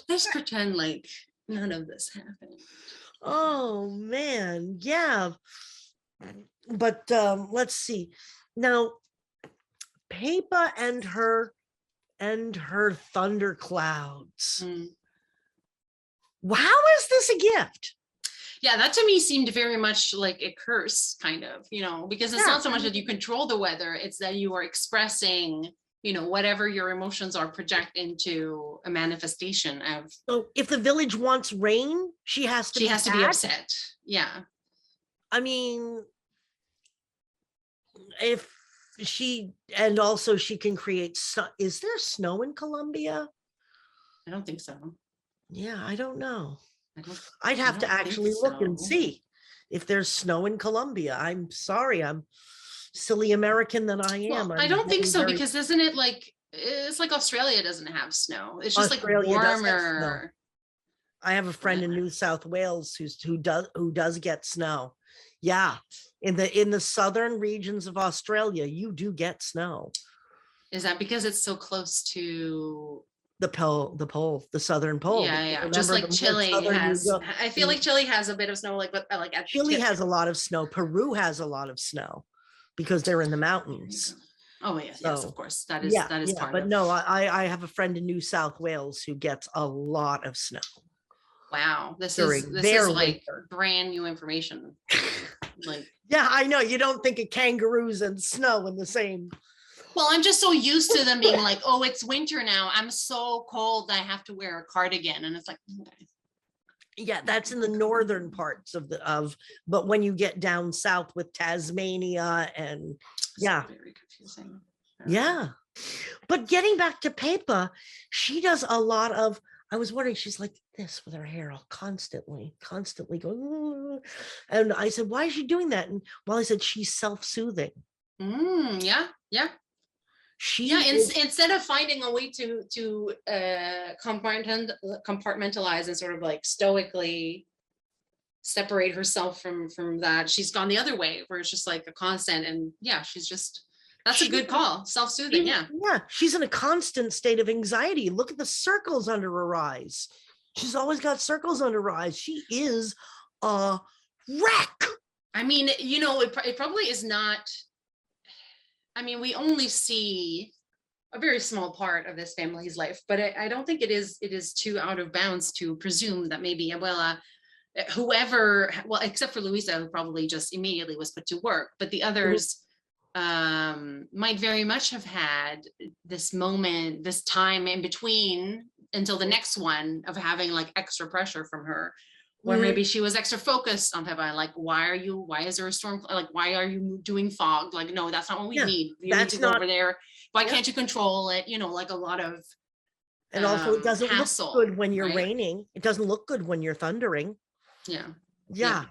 Let's pretend like none of this happened.
Oh man, but let's see now. Pepa and her thunderclouds. How is this a gift?
That to me seemed very much like a curse, kind of, you know, because it's not so much that you control the weather, it's that you are expressing, you know, whatever your emotions are, project into a manifestation of.
So if the village wants rain, she has to be
upset.
I mean, if she, and also she can create is there snow in Colombia?
I don't think so.
I don't know. I'd have to actually look and see if there's snow in Colombia. I'm sorry, I'm silly American that I am.
I don't think so, because isn't it like, it's like Australia doesn't have snow. It's just Australia like warmer.
I have a friend in New South Wales who does get snow. In the southern regions of Australia, you do get snow.
Is that because it's so close to
the southern pole?
Just like Chile has. I feel like Chile has a bit of snow,
Chile has a lot of snow. Peru has a lot of snow because they're in the mountains.
Oh yes, of course. That is part
of it. No, I have a friend in New South Wales who gets a lot of snow.
Wow, this is like brand new information.
I know, you don't think of kangaroos and snow in the same.
Well, I'm just so used to them being like, oh, it's winter now, I'm so cold I have to wear a cardigan, and it's like, okay.
That's in the northern parts but when you get down south with Tasmania and
very confusing.
But getting back to Pepa, she does a lot of, I was wondering, she's like this with her hair all constantly going. Ooh. And I said, why is she doing that? And I said, she's self-soothing.
Yeah. Instead of finding a way to compartmentalize and sort of like stoically separate herself from that, she's gone the other way where it's just like a constant, and that's a good call. Self-soothing. Yeah,
she's in a constant state of anxiety. Look at the circles under her eyes. She's always got circles under her eyes. She is a wreck.
I mean, it probably is not. I mean, we only see a very small part of this family's life, but I don't think it is too out of bounds to presume that maybe Abuela, whoever, well, except for Luisa, who probably just immediately was put to work, but the others might very much have had this moment, this time in between until the next one of having like extra pressure from her. Or maybe she was extra focused on Peppa, like, why is there a storm? Like, why are you doing fog? Like, no, that's not what we need. You need to go over there. Why can't you control it? Like a lot of
and also it doesn't
hassle,
look good when you're raining. It doesn't look good when you're thundering. Yeah.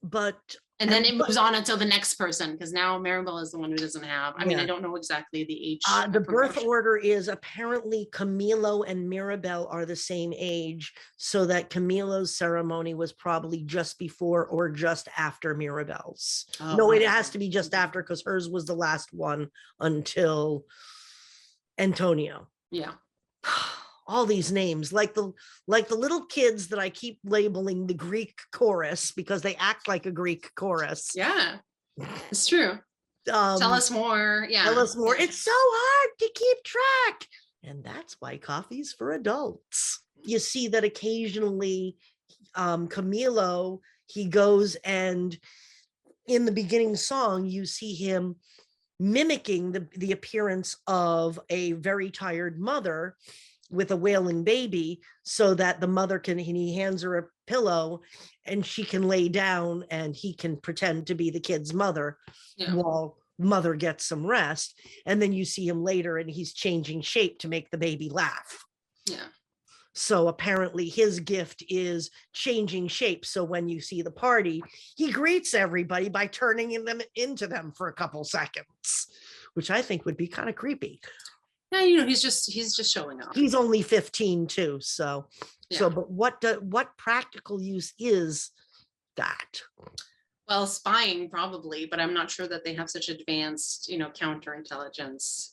But
and then it moves on until the next person, because now Maribel is the one who doesn't have. I mean, I don't know exactly the age.
The birth order is apparently Camilo and Mirabel are the same age, so that Camilo's ceremony was probably just before or just after Mirabel's. No, it has to be just after, because hers was the last one until Antonio.
Yeah.
All these names, like the little kids that I keep labeling the Greek chorus because they act like a Greek chorus.
Yeah, it's true. Tell us more. Yeah,
tell us more. It's so hard to keep track, and that's why coffee's for adults. You see that occasionally, Camilo, he goes and in the beginning song, you see him mimicking the appearance of a very tired mother with a wailing baby, so that the mother he hands her a pillow and she can lay down and he can pretend to be the kid's mother while mother gets some rest. And then you see him later and he's changing shape to make the baby laugh.
Yeah.
So apparently his gift is changing shape. So when you see the party, he greets everybody by turning them into them for a couple seconds, which I think would be kind of creepy.
Yeah, he's just showing off.
He's only 15 too, but what practical use is that?
Well, spying probably, but I'm not sure that they have such advanced, counterintelligence.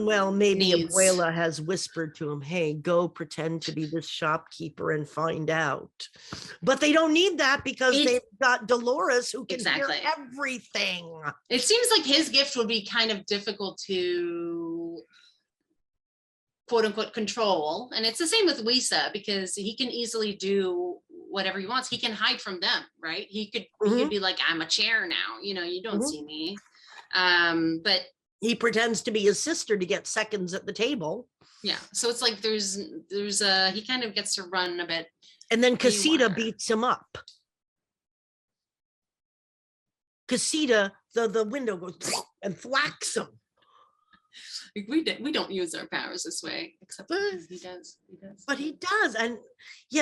Well, maybe needs. Abuela has whispered to him, "Hey, go pretend to be this shopkeeper and find out." But they don't need that because they've got Dolores who can hear everything.
It seems like his gift would be kind of difficult to quote unquote control, and it's the same with Luisa, because he can easily do whatever he wants. He can hide from them, right? He could be like, I'm a chair now, you don't see me. But
he pretends to be his sister to get seconds at the table.
Yeah, so it's like there's he kind of gets to run a bit,
and then Casita beats him up. Casita, the window goes and thwacks him.
We don't use our powers this way, except he does.
But he does. And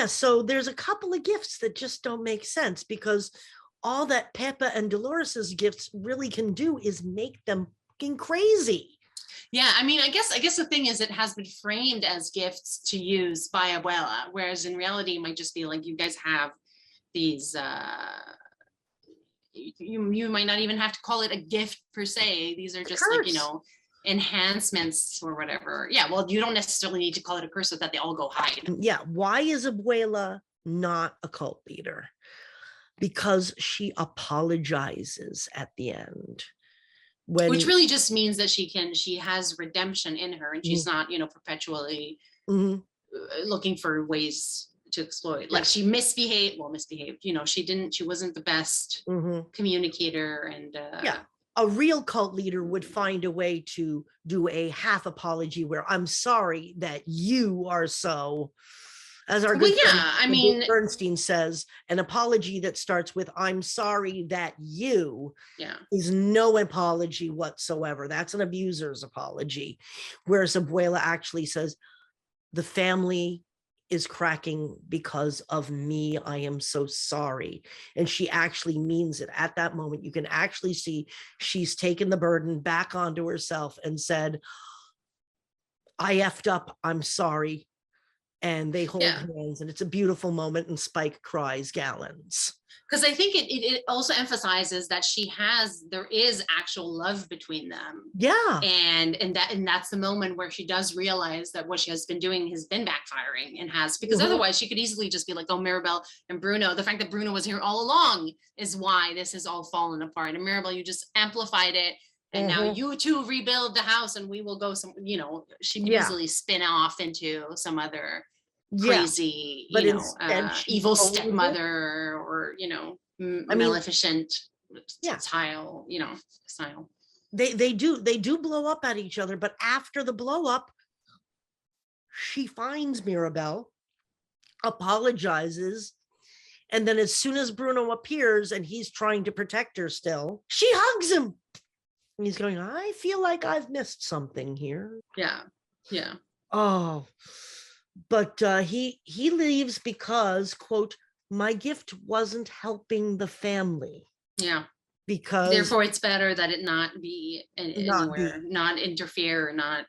so there's a couple of gifts that just don't make sense, because all that Peppa and Dolores's gifts really can do is make them fucking crazy.
Yeah, I mean, I guess the thing is, it has been framed as gifts to use by Abuela, whereas in reality it might just be like, you guys have these you might not even have to call it a gift per se. These are just like, enhancements or whatever. Yeah, well, you don't necessarily need to call it a curse so that they all go hide.
Yeah, why is Abuela not a cult leader? Because she apologizes at the end. Which
really just means that she has redemption in her, and she's not, perpetually looking for ways to exploit. Like she misbehaved. She wasn't the best communicator, and
a real cult leader would find a way to do a half apology where I'm sorry that you are so, as our good friend Bernstein says, an apology that starts with I'm sorry that you is no apology whatsoever. That's an abuser's apology. Whereas Abuela actually says the family is cracking because of me. I am so sorry. And she actually means it. At that moment, you can actually see she's taken the burden back onto herself and said, I effed up. I'm sorry. And they hold hands, and it's a beautiful moment. And Spike cries gallons.
Because I think it also emphasizes that there is actual love between them.
Yeah.
And that's the moment where she does realize that what she has been doing has been backfiring, because otherwise she could easily just be like, oh, Mirabel and Bruno, the fact that Bruno was here all along is why this has all fallen apart. And Mirabel, you just amplified it. And now you two rebuild the house and we will go she could easily spin off into some other crazy, evil stepmother or, maleficent style, style.
They do blow up at each other, but after the blow up, she finds Mirabel, apologizes, and then as soon as Bruno appears and he's trying to protect her still, she hugs him. And he's going, I feel like I've missed something here.
Yeah.
Oh, but he leaves because, quote, my gift wasn't helping the family.
Yeah.
Because
therefore it's better that it not be anywhere, not interfere, not.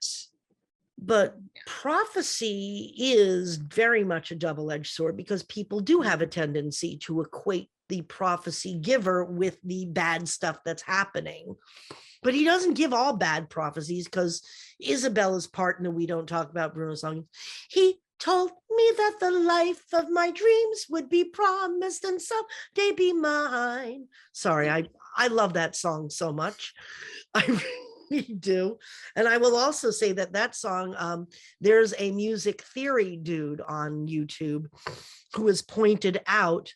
But prophecy is very much a double-edged sword, because people do have a tendency to equate the prophecy giver with the bad stuff that's happening. But he doesn't give all bad prophecies, because Isabella's part in the We Don't Talk About Bruno song, he told me that the life of my dreams would be promised and someday be mine. Sorry, I love that song so much. I really do. And I will also say that song, there's a music theory dude on YouTube who has pointed out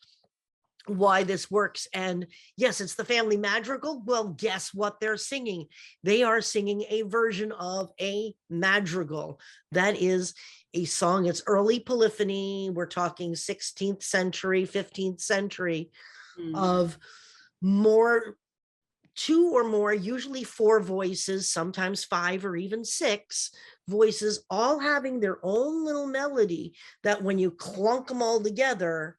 why this works. And yes, it's the family madrigal. Well, guess what they're singing? They are singing a version of a madrigal. That is a song. It's early polyphony. We're talking 16th century, 15th century of two or more, usually 4 voices, sometimes 5 or even 6 voices, all having their own little melody that when you clunk them all together,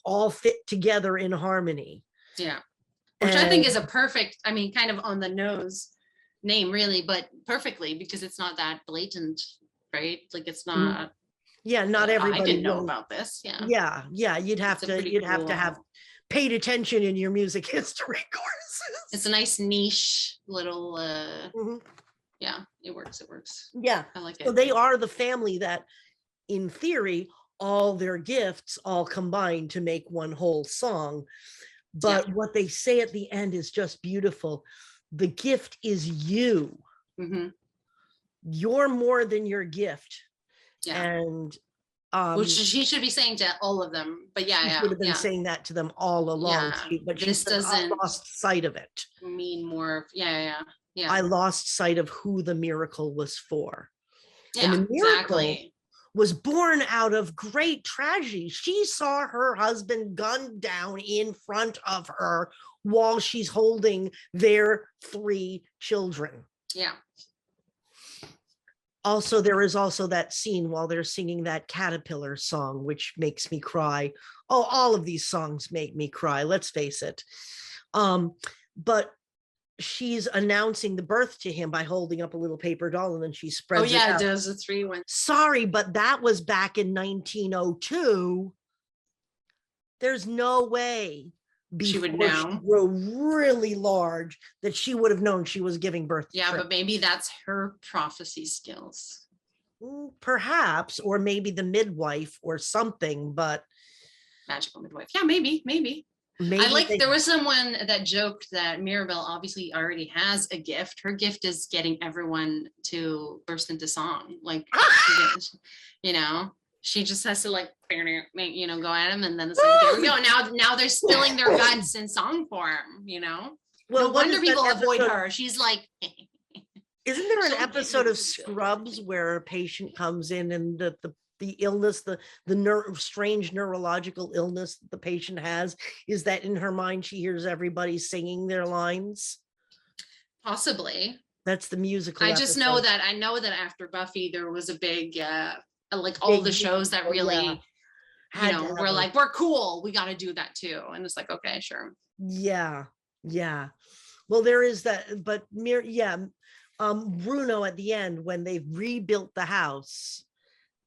all fit together in harmony.
Yeah. Which I think is a perfect, kind of on the nose name, really, but perfectly, because it's not that blatant, right? Like it's not.
Yeah, not everybody.
I didn't know about this. Yeah.
Yeah. You'd have to have paid attention in your music history courses.
It's a nice niche little. Yeah, it works.
Yeah,
I like it.
So they are the family that, in theory, all their gifts all combine to make one whole song. But what they say at the end is just beautiful. The gift is you. You're more than your gift. Yeah. And
which she should be saying to all of them. But she
should have been saying that to them all along.
Yeah.
But
this doesn't
lost sight of it.
Mean more. Yeah.
I lost sight of who the miracle was for.
Yeah,
and the miracle
exactly.
was born out of great tragedy. She saw her husband gunned down in front of her while she's holding their 3 children.
Yeah.
Also, there is also that scene while they're singing that caterpillar song, which makes me cry. Oh, all of these songs make me cry, let's face it. But she's announcing the birth to him by holding up a little paper doll, and then she spreads it out.
It does the 3 ones.
Sorry, but that was back in 1902. There's no way
she would know.
She grew really large that she would have known she was giving birth to
but maybe that's her prophecy skills.
Perhaps, or maybe the midwife or something, but
magical midwife. Yeah, maybe. There was someone that joked that Mirabel obviously already has a gift. Her gift is getting everyone to burst into song. Like, she just has to go at him, and then it's like, here we go. Now they're spilling their guts in song form, Well, no wonder people avoid her. She's like,
isn't there an episode of Scrubs where a patient comes in and the illness, the strange neurological illness that the patient has is that in her mind she hears everybody singing their lines?
Possibly.
That's the musical
I know that after Buffy there was a big like all the shows that really,
had to
we're like, we're cool. We got to do that too. And it's like, okay, sure.
Yeah. Yeah. Well, there is that, but Bruno at the end, when they've rebuilt the house,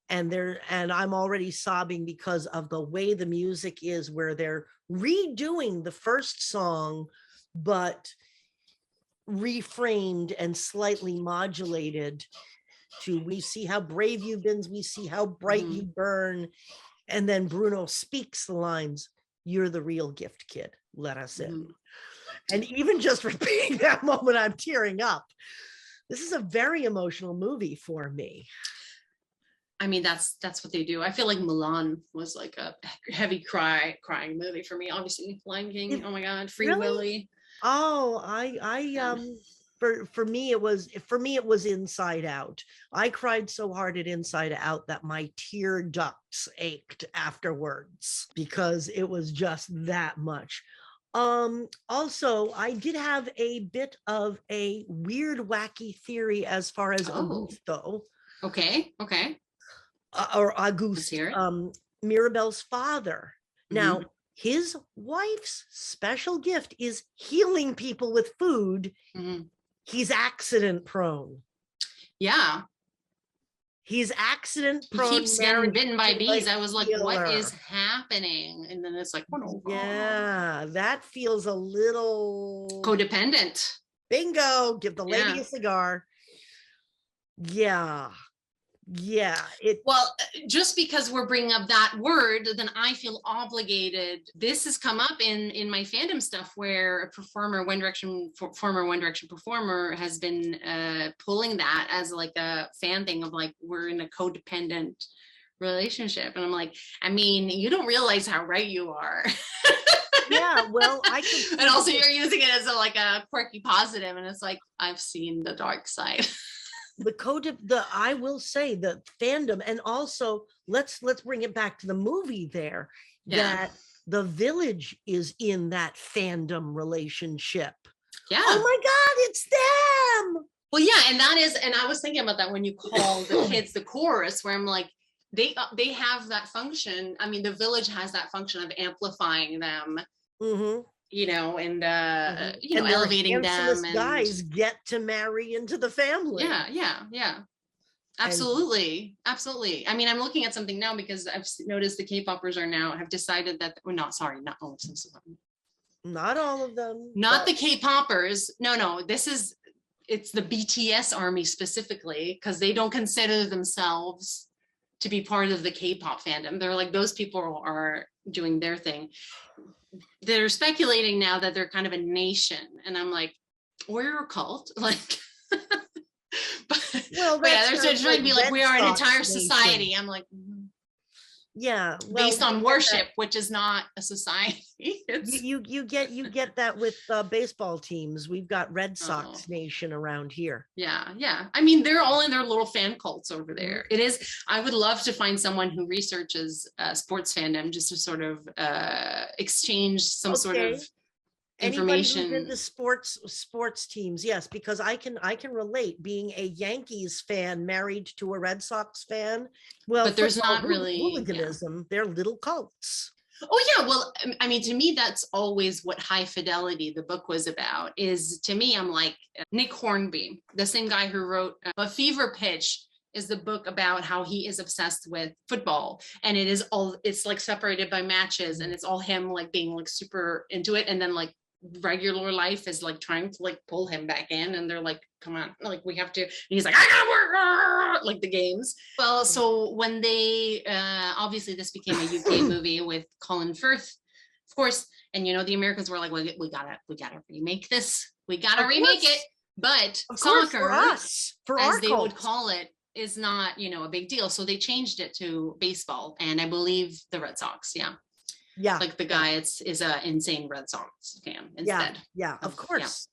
and I'm already sobbing because of the way the music is, where they're redoing the first song, but reframed and slightly modulated to, we see how brave you've been, we see how bright you burn. And then Bruno speaks the lines, "You're the real gift, kid. Let us in." And even just repeating that moment, I'm tearing up. This is a very emotional movie for me.
I mean, that's what they do. I feel like Milan was like a heavy crying movie for me. Obviously, Lion King. Oh my God, Free Willy.
Oh, for me it was Inside Out. I cried so hard at Inside Out that my tear ducts ached afterwards because it was just that much. Also, I did have a bit of a weird, wacky theory as far as Augusto.
Okay.
Or Auguste, Mirabel's father. Now, his wife's special gift is healing people with food. He's accident prone.
Yeah.
He's accident prone.
He keeps getting bitten by bees. I was like, what is happening? And then it's like,
yeah, that feels a little
codependent.
Bingo. Give the lady a cigar. Yeah. Well,
just because we're bringing up that word, then I feel obligated. This has come up in my fandom stuff where a former One Direction performer has been pulling that as like a fan thing of like, we're in a codependent relationship. And I'm like, I mean, you don't realize how right you are.
Yeah, well, I can.
And also you're using it as a quirky positive, and it's like, I've seen the dark side.
I will say the fandom, and also let's bring it back to the movie there, that the village is in that fandom relationship.
Yeah.
Oh my God, it's them.
Well, yeah, and I was thinking about that when you call the kids the chorus, where I'm like, they have that function. I mean, the village has that function of amplifying them. And elevating them, and
guys get to marry into the family.
Yeah. Absolutely. I mean, I'm looking at something now because I've noticed the K-poppers have decided that, not all of them.
Not all of them.
Not the K-poppers. No, it's the BTS army specifically, because they don't consider themselves to be part of the K-pop fandom. They're like, those people are doing their thing. They're speculating now that they're kind of a nation, and I'm like, we're a cult, like. But they're trying to be like, we are an entire society. I'm like,
yeah,
based on worship, which is not a society.
You get that with baseball teams. We've got Red Sox Nation around here.
Yeah. I mean, they're all in their little fan cults over there. It is. I would love to find someone who researches sports fandom, just to sort of exchange some sort of information.
Anybody who's into sports teams, yes, because I can relate, being a Yankees fan married to a Red Sox fan. Well,
but there's not really
hooliganism. They're little cults.
Oh yeah, well, I mean, to me, that's always what High Fidelity, the book, was about. Is, to me, I'm like, Nick Hornby, the same guy who wrote A Fever Pitch, is the book about how he is obsessed with football, and it's like separated by matches, and it's all him like being like super into it, and then like regular life is like trying to like pull him back in, and they're like, come on, like we have to, and he's like, I gotta work, like the games. Well, so when they obviously this became a UK movie with Colin Firth, of course, and the Americans were like, we gotta remake this, it, but soccer, for as they would call it, is not a big deal, so they changed it to baseball, and I believe the Red Sox. Yeah, like the guy is a insane Red Sox fan instead.
Yeah, of course.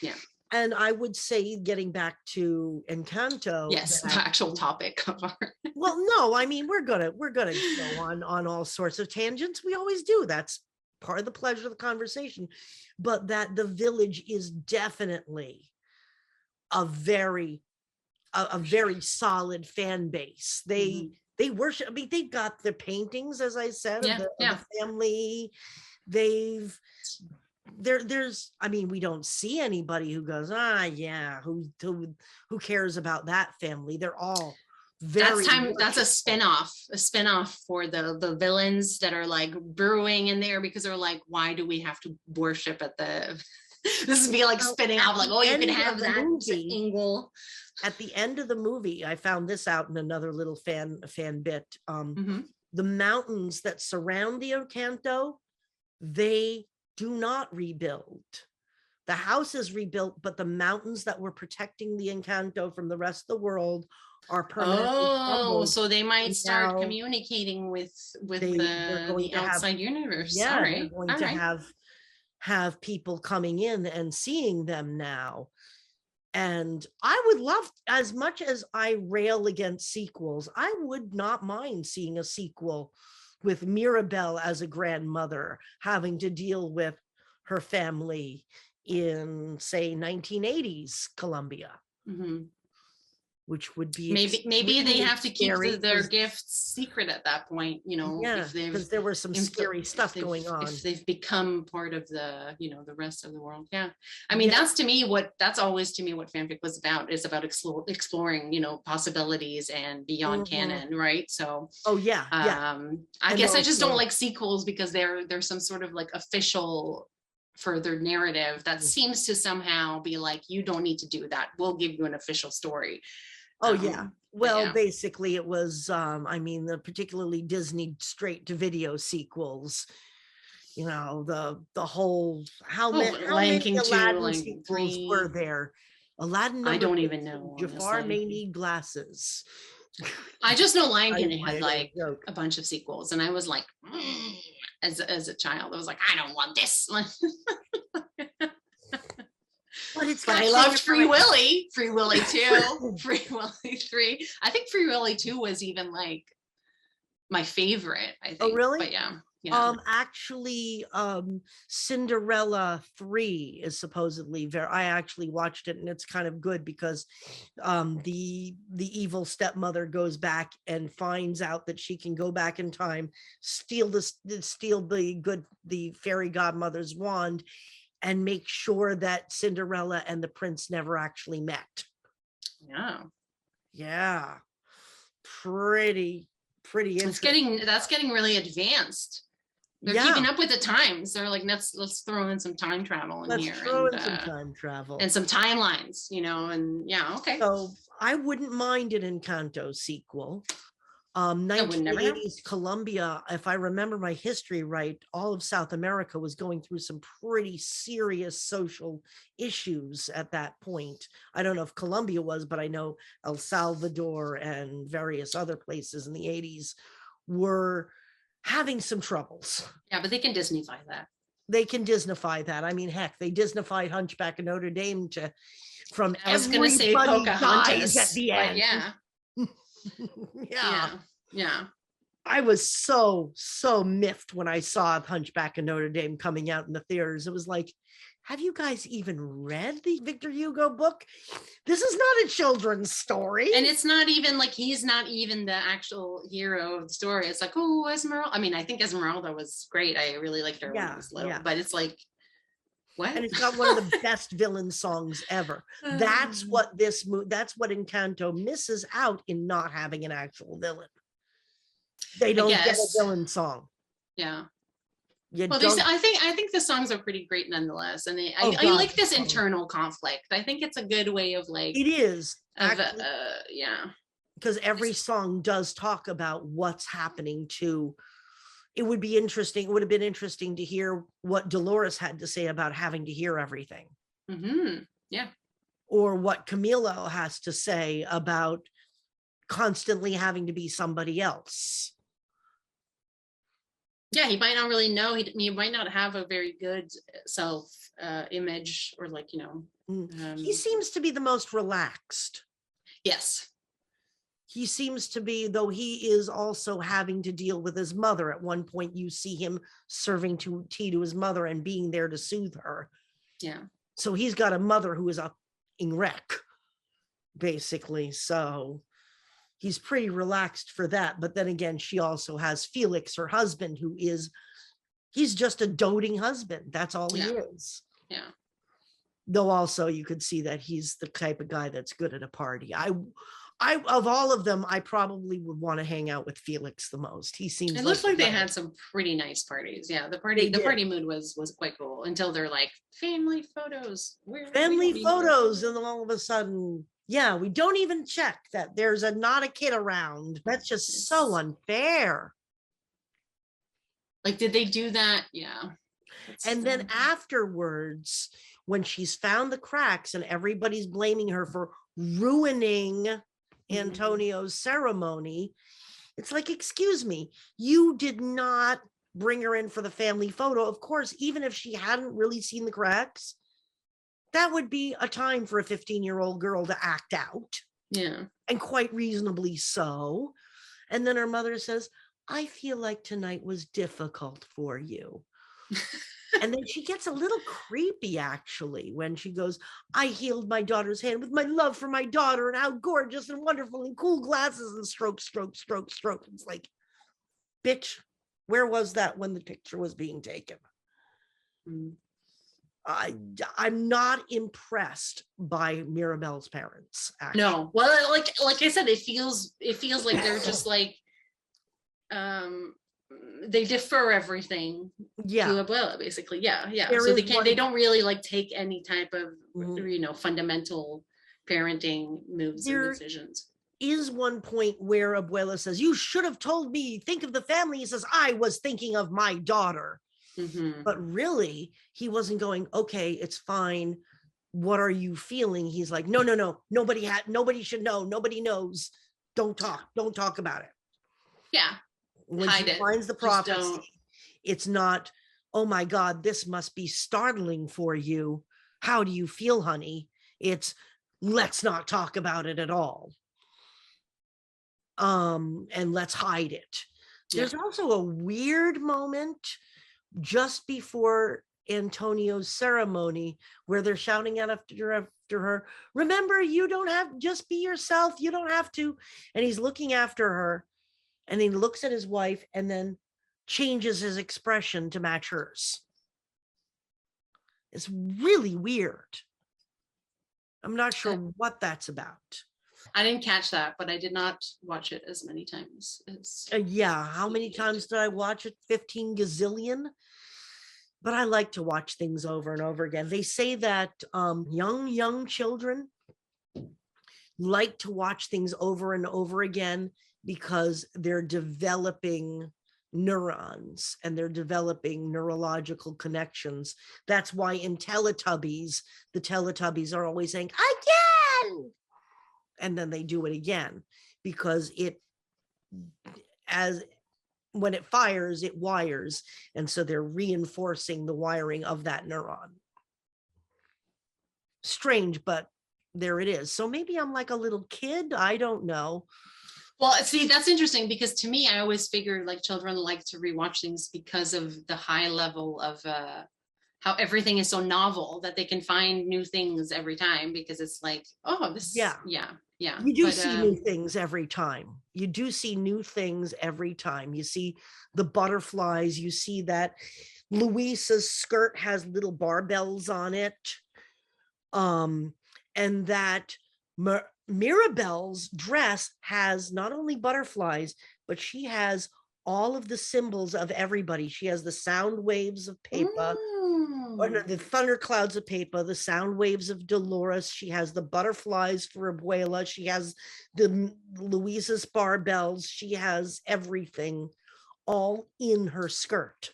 Yeah. And I would say, getting back to Encanto,
yes, the actual topic of our
well, no, I mean, we're gonna go on all sorts of tangents. We always do. That's part of the pleasure of the conversation. But that the village is definitely a very a very solid fan base. They worship. I mean, they've got the paintings, as I said, of the family. There's, I mean, we don't see anybody who goes, yeah, who cares about that family. They're all very
that's a spin-off for the villains that are like brewing in there, because they're like, why do we have to worship at the this would be like spinning off, like, oh, you can have that angle.
At the end of the movie, I found this out in another little fan bit. The mountains that surround the Encanto, they do not rebuild. The house is rebuilt, but the mountains that were protecting the Encanto from the rest of the world are permanently crumbled.
So they might start communicating with the outside universe.
Yeah, they're going to have people coming in and seeing them now. And I would love, as much as I rail against sequels, I would not mind seeing a sequel with Mirabel as a grandmother having to deal with her family in, say, 1980s Colombia. Which would be
maybe they have to keep their gifts secret at that point, you know,
because there was some scary stuff going on,
if they've become part of the, you know, the rest of the world. I mean, that's always to me what fanfic was about, is about exploring, you know, possibilities and beyond canon, right? So I guess I just don't like sequels, because there's some sort of like official further narrative that seems to somehow be like, you don't need to do that, we'll give you an official story.
Basically it was I mean, the particularly Disney straight to video sequels, you know, the whole how many Aladdin sequels were there? Aladdin,
I don't even know.
Jafar may need glasses.
I just know Lion King had like a bunch of sequels, and I was like, as a child, I was like, I don't want this. But I loved Free Willy 2, Free Willy 3. I think Free Willy 2 was even like my favorite, I think.
Oh, really?
But yeah.
Actually, Cinderella 3 is supposedly I actually watched it, and it's kind of good, because the evil stepmother goes back and finds out that she can go back in time, steal the fairy godmother's wand, and make sure that Cinderella and the prince never actually met. Yeah. Pretty interesting.
That's getting really advanced. They're keeping up with the times. They're like, let's throw in some time travel in here.
Some time travel.
And some timelines, you know, and okay.
So I wouldn't mind an Encanto sequel. 1980s Colombia, if I remember my history right, all of South America was going through some pretty serious social issues at that point. I don't know if Colombia was, but I know El Salvador and various other places in the 80s were having some troubles.
Yeah, but they can Disneyfy that.
I mean, heck, they Disneyfied Hunchback of Notre Dame from
I was going to say Pocahontas
at the end.
Yeah.
I was so miffed when I saw Hunchback of Notre Dame coming out in the theaters. It was like, have you guys even read the Victor Hugo book? This is not a children's story.
And it's not even like, he's not even the actual hero of the story. It's like, oh, Esmeralda. I mean, I think Esmeralda was great. I really liked her when I was little, but it's like, what?
And it's got one of the best villain songs ever. That's what Encanto misses out in not having an actual villain. They don't get a villain song.
Yeah. I think the songs are pretty great nonetheless, and I like this internal conflict. I think it's a good way of like.
It is. Because every song does talk about what's happening to. It would be interesting. It would have been interesting to hear what Dolores had to say about having to hear everything.
Yeah.
Or what Camilo has to say about constantly having to be somebody else.
Yeah, he might not really know. He might not have a very good self image, or like, you know.
He seems to be the most relaxed.
Yes.
He seems to be, though he is also having to deal with his mother. At one point, you see him serving tea to his mother and being there to soothe her.
Yeah.
So he's got a mother who is in wreck. basically. So he's pretty relaxed for that. But then again, she also has Felix, her husband, he's just a doting husband. That's all he is.
Yeah.
Though also you could see that he's the type of guy that's good at a party. I of all of them, I probably would want to hang out with Felix the most. He seems
It looks like they had some pretty nice parties. Yeah, the party mood was quite cool until they're like family photos.
Family photos, and then all of a sudden, yeah, we don't even check that there's not a kid around. That's just so unfair.
Like, did they do that? Yeah.
And then afterwards, when she's found the cracks and everybody's blaming her for ruining Antonio's ceremony, it's like, excuse me, you did not bring her in for the family photo. Of course, even if she hadn't really seen the cracks, that would be a time for a 15-year-old girl to act out.
Yeah.
And quite reasonably so. And then her mother says, I feel like tonight was difficult for you. And then she gets a little creepy, actually, when she goes, I healed my daughter's hand with my love for my daughter and how gorgeous and wonderful and cool glasses, and stroke, stroke, stroke, stroke. It's like, bitch, where was that when the picture was being taken? I'm not impressed by Mirabel's parents, actually.
No. Well, like I said, it feels like they're just like, they defer everything to Abuela, basically. Yeah. So they don't really like take any type of fundamental parenting moves and decisions.
Is one point where Abuela says, you should have told me, think of the family. He says, I was thinking of my daughter. But really, he wasn't going, okay, it's fine. What are you feeling? He's like, no, nobody should know. Nobody knows. Don't talk about it.
Yeah.
When she finds the prophecy, it's not, oh my God, this must be startling for you. How do you feel, honey? It's, let's not talk about it at all. And let's hide it. There's also a weird moment just before Antonio's ceremony where they're shouting out after her, remember, you don't have, just be yourself. You don't have to. And he's looking after her. And he looks at his wife and then changes his expression to match hers. It's really weird. I'm not sure what that's about.
I didn't catch that, but I did not watch it as many times as.
How many times did I watch it? 15 gazillion. But I like to watch things over and over again. They say that young children like to watch things over and over again because they're developing neurons and they're developing neurological connections. That's why in Teletubbies, the Teletubbies are always saying, again! And then they do it again because when it fires, it wires. And so they're reinforcing the wiring of that neuron. Strange, but there it is. So maybe I'm like a little kid. I don't know.
Well, see, that's interesting because to me, I always figured like children like to rewatch things because of the high level of how everything is so novel that they can find new things every time because it's like, oh, this. Yeah.
You do see new things every time. You do see new things every time. You see the butterflies. You see that Luisa's skirt has little barbells on it. And that Mirabel's dress has not only butterflies, but she has all of the symbols of everybody. She has the sound waves of Pepa, or no, the thunderclouds of Pepa, the sound waves of Dolores. She has the butterflies for Abuela. She has the Luisa's barbells. She has everything all in her skirt.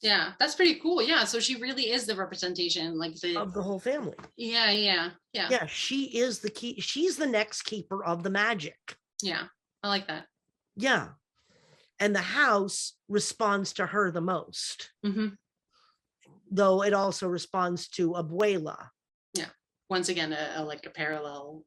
Yeah, that's pretty cool. Yeah, so she really is the representation, like
of the whole family.
Yeah.
She is the key. She's the next keeper of the magic.
Yeah, I like that.
Yeah, and the house responds to her the most. Though it also responds to Abuela.
Yeah, once again, like a parallel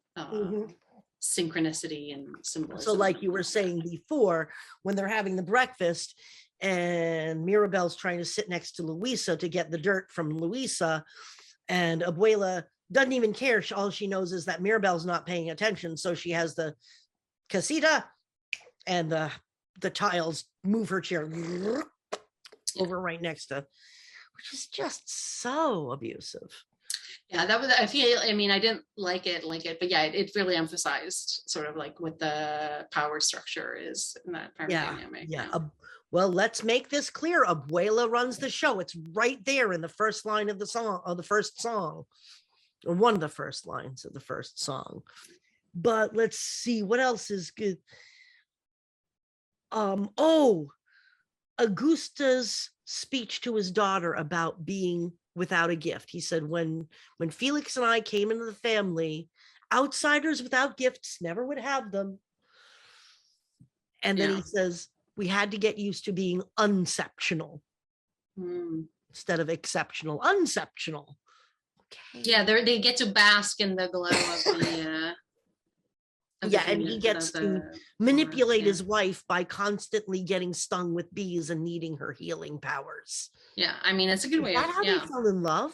synchronicity and symbolism.
So, like you were saying before, when they're having the breakfast. And Mirabel's trying to sit next to Luisa to get the dirt from Luisa. And Abuela doesn't even care. All she knows is that Mirabel's not paying attention. So she has the casita and the tiles move her chair over right next to, which is just so abusive.
Yeah, that was, I feel, I mean, I didn't like it, but yeah, it really emphasized sort of like what the power structure is in that power dynamic.
Yeah. Well, let's make this clear. Abuela runs the show. It's right there in the first line of the song, or the first song, or one of the first lines of the first song. But let's see what else is good. Augusta's speech to his daughter about being without a gift. He said, when Felix and I came into the family, outsiders without gifts never would have them. And then he says, we had to get used to being unceptional instead of exceptional. Unceptional. Okay.
Yeah, they get to bask in the glow of the
and he gets to manipulate his wife by constantly getting stung with bees and needing her healing powers.
Yeah, I mean, it's a good way.
Is that how they fell in love?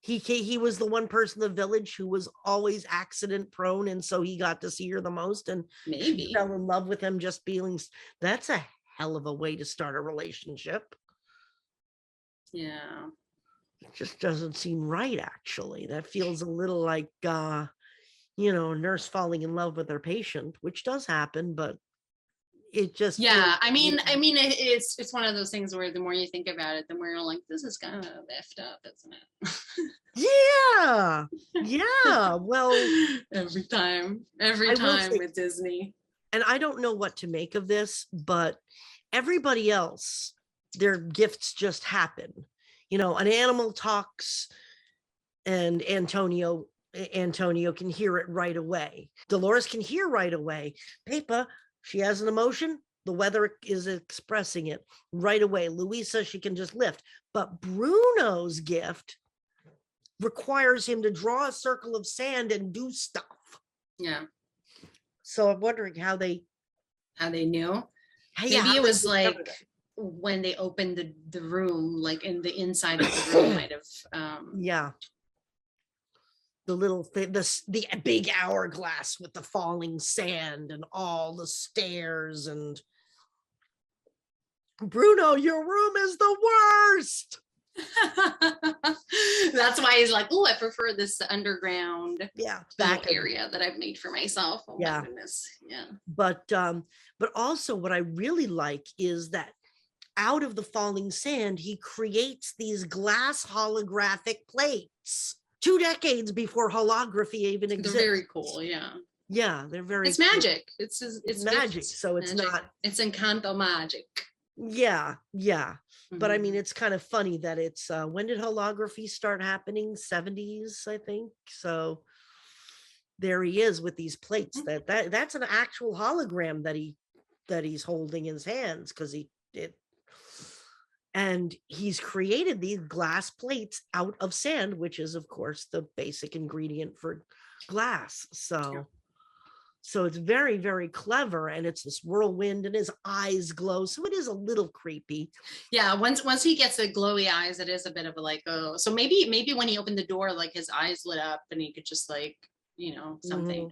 He was the one person in the village who was always accident prone, and so he got to see her the most, and maybe she fell in love with him just being. That's a hell of a way to start a relationship.
Yeah,
it just doesn't seem right. Actually, that feels a little like a nurse falling in love with her patient, which does happen, but it just
I mean it's one of those things where the more you think about it, the more you're like, this is kind of effed up, isn't
it? Yeah Well,
every time with Disney. And
I don't know what to make of this, but everybody else, their gifts just happen. An animal talks and Antonio can hear it right away. Dolores can hear right away. Pepa, she has an emotion. The weather is expressing it right away. Luisa, she can just lift. But Bruno's gift requires him to draw a circle of sand and do stuff.
Yeah.
So I'm wondering how they
knew. Maybe it was like when they opened the room, like in the inside of the room might have the little thing, the big hourglass with the falling sand and all the stairs, and Bruno, your room is the worst. That's why he's like, oh, I prefer this underground
back
area that I've made for myself. Oh my goodness. Yeah.
But also what I really like is that out of the falling sand, he creates these glass holographic plates. 2 decades before holography even exists.
They're very cool. Yeah,
they're very.
It's magic. It's
magic. Gifts. So it's magic. Not.
It's Encanto magic.
Yeah. Mm-hmm. But I mean, it's kind of funny that it's. When did holography start happening? 70s, I think. So there he is with these plates. That's an actual hologram that he's holding in his hands, because and he's created these glass plates out of sand, which is, of course, the basic ingredient for glass. So it's very, very clever. And it's this whirlwind and his eyes glow. So it is a little creepy.
Yeah. Once he gets the glowy eyes, it is a bit of a like, oh, so maybe when he opened the door, like his eyes lit up and he could just like, something.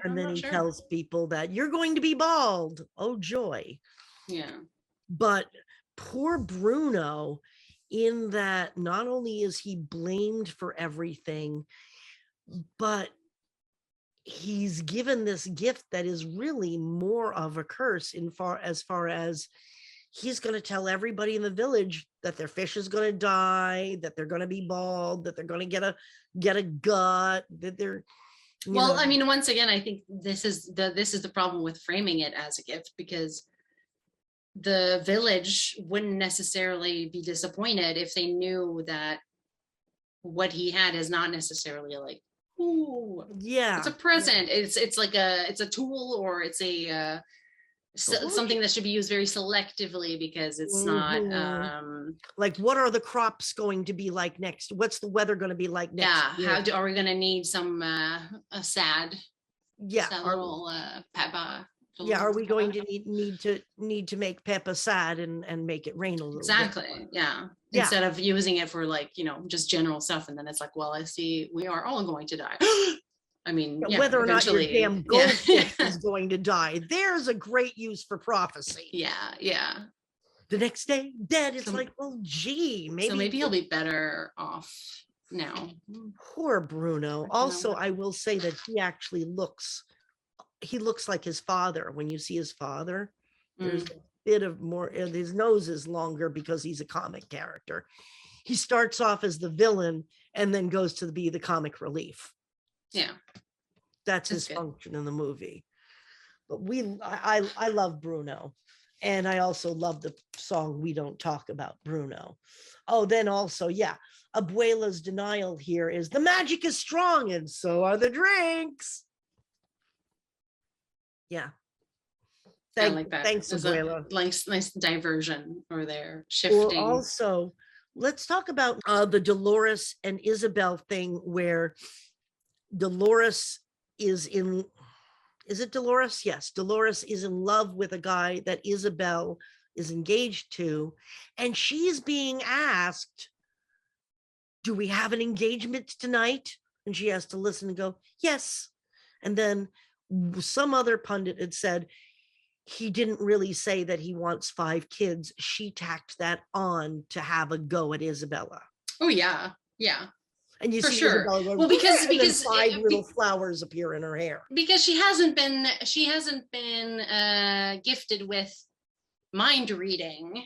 And then he tells people that you're going to be bald. Oh, joy.
Yeah.
But poor Bruno, in that not only is he blamed for everything, but he's given this gift that is really more of a curse as far as he's going to tell everybody in the village that their fish is going to die, that they're going to be bald, that they're going to get a gut, that they're
I mean, once again, I think this is the problem with framing it as a gift, because the village wouldn't necessarily be disappointed if they knew that what he had is not necessarily like, ooh, it's a present. It's like it's a tool, or it's a something that should be used very selectively, because it's not
like, what are the crops going to be like next? What's the weather going to be like next?
Yeah. Are we going to need some a sad little pepper
Yeah, are we going to need to make Peppa sad and make it rain a little
exactly
bit?
yeah
Yeah.
Instead of using it for like just general stuff, and then it's like, well, I see we are all going to die. I mean, yeah,
Whether or not your
eventually,
damn goldfish is going to die, there's a great use for prophecy.
yeah
The next day, dead. It's like, well, gee,
maybe he'll be better off now.
Poor Bruno. Also, I will say that he actually looks like his father. When you see his father, there's a bit of more, his nose is longer because he's a comic character. He starts off as the villain and then goes to be the comic relief.
Yeah.
That's his function in the movie. But I love Bruno. And I also love the song We Don't Talk About Bruno. Oh, then also, Abuela's denial here is the magic is strong and so are the drinks. Yeah.
I like that.
Thanks, Abuela.
Nice diversion or they're shifting.
Or also, let's talk about the Dolores and Isabel thing where Dolores is it Dolores? Yes, Dolores is in love with a guy that Isabel is engaged to, and she's being asked, do we have an engagement tonight? And she has to listen and go, yes. And then some other pundit had said, he didn't really say that he wants 5 kids. She tacked that on to have a go at Isabella.
Oh, yeah.
And you
for
see
sure.
Isabella going,
well, because
5 little flowers appear in her hair.
Because she hasn't been gifted with mind reading.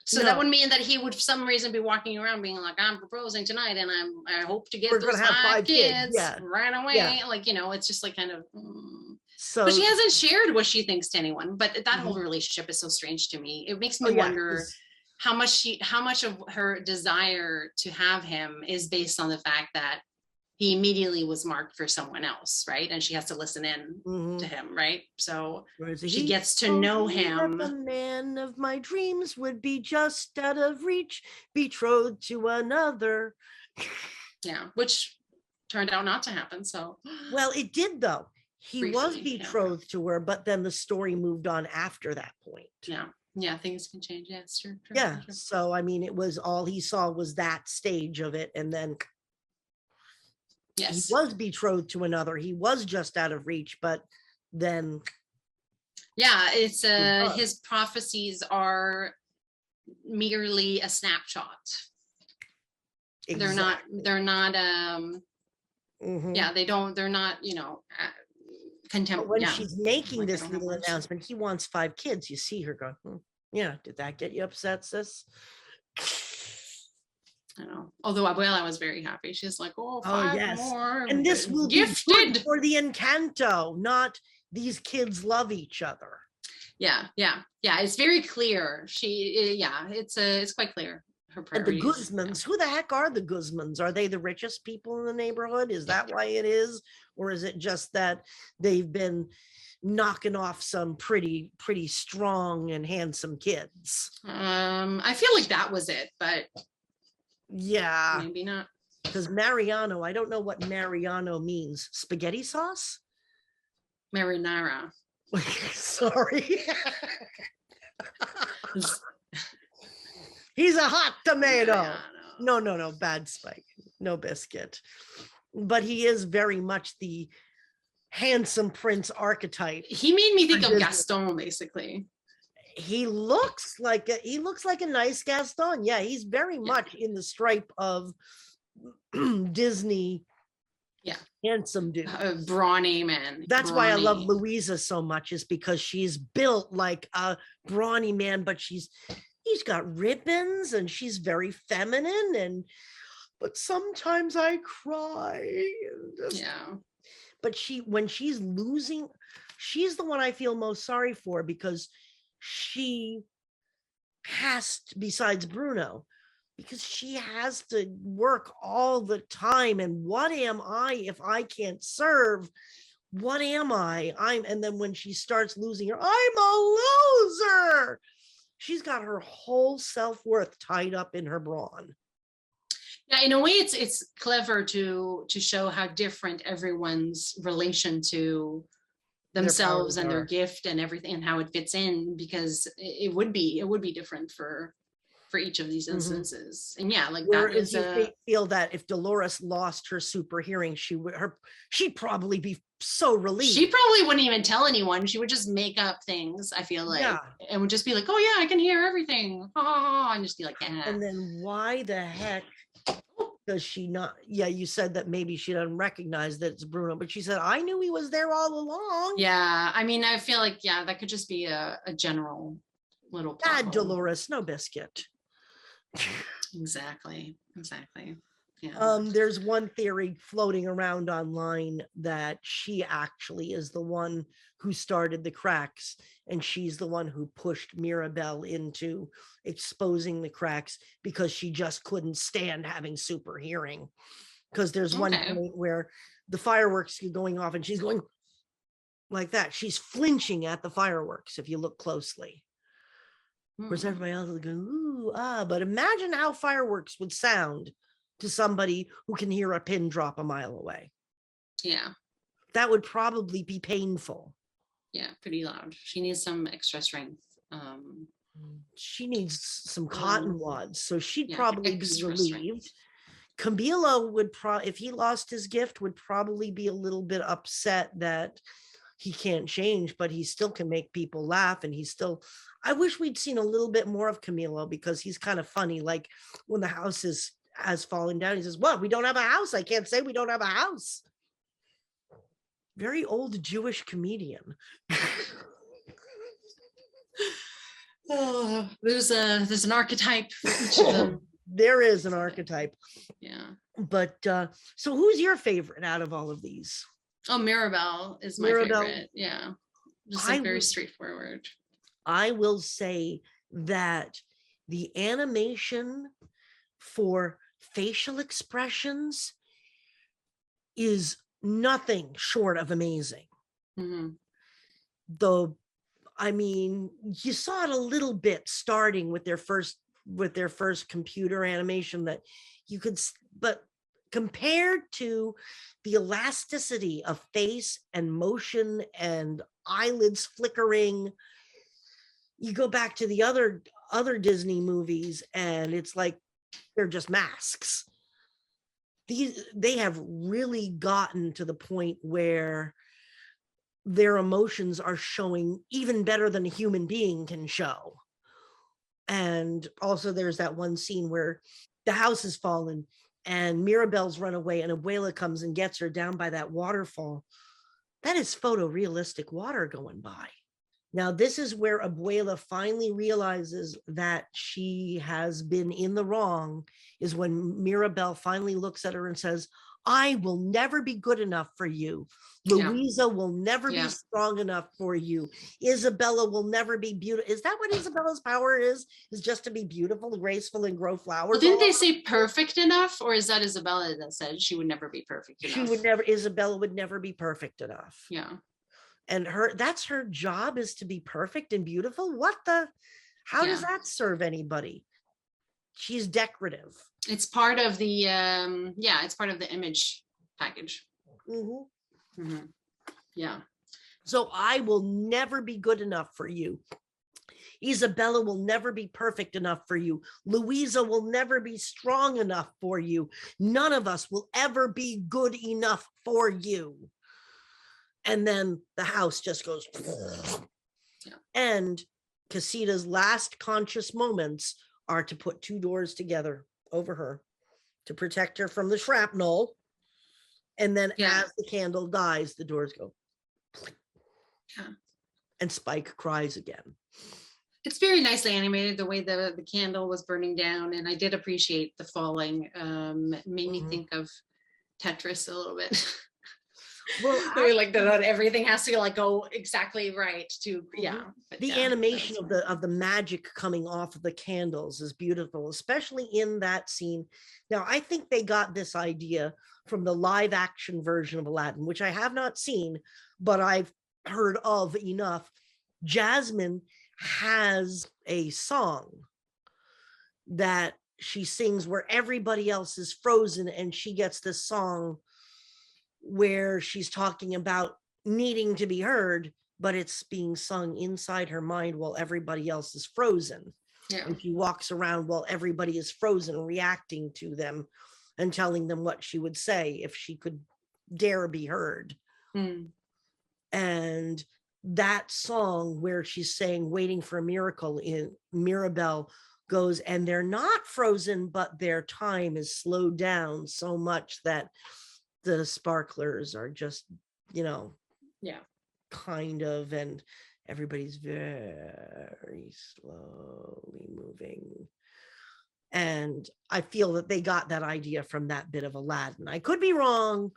So that would mean that he would for some reason be walking around being like, I'm proposing tonight and I hope to get those 5 kids right away. Yeah. Like, it's just like kind of so, but she hasn't shared what she thinks to anyone. But that whole relationship is so strange to me. It makes me wonder how much of her desire to have him is based on the fact that he immediately was marked for someone else, right? And she has to listen in to him, right? So she gets to know him.
The man of my dreams would be just out of reach, betrothed to another.
Yeah, which turned out not to happen. So,
well, it did though. He briefly, was betrothed to her, but then the story moved on after that point.
Yeah, things can change. Yeah, it's true.
True. So I mean, it was all he saw was that stage of it, and then he was betrothed to another. He was just out of reach, but then
it's his prophecies are merely a snapshot. Exactly. They're not they're not
when she's making this little announcement, he wants 5 kids. You see her going, did that get you upset, sis?
I know. Although Abuela was very happy. She's like, 5 more.
And this will gifted. Be good for the Encanto, not these kids love each other.
Yeah. It's very clear. It's quite clear. Her priorities.
And the Guzmans, who the heck are the Guzmans? Are they the richest people in the neighborhood? Is that why it is? Or is it just that they've been knocking off some pretty strong and handsome kids?
I feel like that was it, but maybe not.
Because Mariano, I don't know what Mariano means. Spaghetti sauce?
Marinara.
Sorry. He's a hot tomato. No, bad Spike. No biscuit. But he is very much the handsome prince archetype.
He made me think of Gaston, basically.
He looks like a nice Gaston. Yeah, he's very much in the stripe of Disney.
Yeah,
handsome dude,
brawny man.
That's why I love Louisa so much, is because she's built like a brawny man, but he's got ribbons and she's very feminine, but sometimes I cry. But when she's losing, she's the one I feel most sorry for, because she has to, besides Bruno, because she has to work all the time. And what am I if I can't serve? What am I? And then when she starts losing her, I'm a loser. She's got her whole self-worth tied up in her brawn.
Yeah, in a way, it's clever to show how different everyone's relation to themselves and their gift and everything and how it fits in, because it would be different for each of these instances. And yeah, like
whereas you feel that if Dolores lost her super hearing, she'd probably be so relieved.
She probably wouldn't even tell anyone. She would just make up things, I feel like, and would just be like, oh yeah, I can hear everything, and just be like,
and then why the heck does she not? Yeah, you said that maybe she doesn't recognize that it's Bruno, but she said, I knew he was there all along.
Yeah, I mean, I feel like, yeah, that could just be a general little
bad Dolores, no biscuit.
Exactly. Yeah.
There's one theory floating around online that she actually is the one who started the cracks, and she's the one who pushed Mirabel into exposing the cracks because she just couldn't stand having super hearing. Because there's one point where the fireworks are going off and she's going like that. She's flinching at the fireworks if you look closely. Whereas everybody else is going, ooh, but imagine how fireworks would sound to somebody who can hear a pin drop a mile away.
Yeah.
That would probably be painful.
Yeah, pretty loud. She needs some extra strength.
She needs some cotton wads, so she'd probably be relieved. Strength. Camilo would if he lost his gift, would probably be a little bit upset that he can't change, but he still can make people laugh, and he's still. I wish we'd seen a little bit more of Camilo, because he's kind of funny. Like when the house has fallen down, he says, "What? We don't have a house. I can't say we don't have a house." Very old Jewish comedian.
Oh, there's an archetype for each of them.
There is an archetype.
Yeah.
But so who's your favorite out of all of these?
Oh, Mirabel is my favorite. Yeah. Just like very straightforward.
I will say that the animation for facial expressions is nothing short of amazing. I mean, you saw it a little bit starting with their first computer animation that you could, but compared to the elasticity of face and motion and eyelids flickering, you go back to the other Disney movies and it's like they're just masks. They have really gotten to the point where their emotions are showing even better than a human being can show. And also there's that one scene where the house has fallen and Mirabel's run away and Abuela comes and gets her down by that waterfall. That is photorealistic water going by. Now, this is where Abuela finally realizes that she has been in the wrong, is when Mirabel finally looks at her and says, I will never be good enough for you. Louisa will never be strong enough for you. Isabella will never be beautiful. Is that what Isabella's power is just to be beautiful, graceful, and grow flowers?
Well, didn't they say perfect enough? Or is that Isabella that said she would never be perfect enough?
Isabella would never be perfect enough.
Yeah.
And that's her job, is to be perfect and beautiful. How does that serve anybody? She's decorative.
It's part of the it's part of the image package. Yeah.
So I will never be good enough for you. Isabella will never be perfect enough for you. Louisa will never be strong enough for you. None of us will ever be good enough for you. And then the house just goes. And Casita's last conscious moments are to put two doors together over her to protect her from the shrapnel. And then as the candle dies, the doors go. And Spike cries again.
It's very nicely animated, the way the candle was burning down. And I did appreciate the falling. Made me think of Tetris a little bit. Well, like that everything has to like go exactly right to the
animation of the magic coming off of the candles is beautiful, especially in that scene. Now, I think they got this idea from the live action version of Aladdin, which I have not seen, but I've heard of enough. Jasmine has a song that she sings where everybody else is frozen, and she gets this song where she's talking about needing to be heard, but it's being sung inside her mind while everybody else is frozen.
Yeah.
And she walks around while everybody is frozen, reacting to them and telling them what she would say if she could dare be heard. And that song where she's saying waiting for a miracle in Mirabelle goes, and they're not frozen, but their time is slowed down so much that the sparklers are just, kind of, and everybody's very slowly moving. And I feel that they got that idea from that bit of Aladdin. I could be wrong,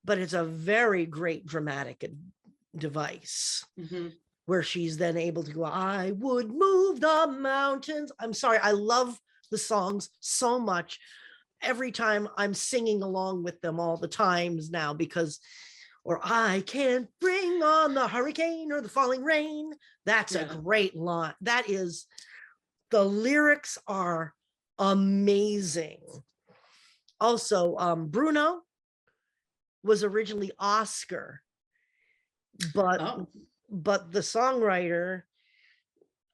but it's a very great dramatic device where she's then able to go, I would move the mountains. I'm sorry, I love the songs so much. Every time I'm singing along with them all the times now, because, or I can't bring on the hurricane or the falling rain. That's a great line. That is, the lyrics are amazing. Also, Bruno was originally Oscar, but the songwriter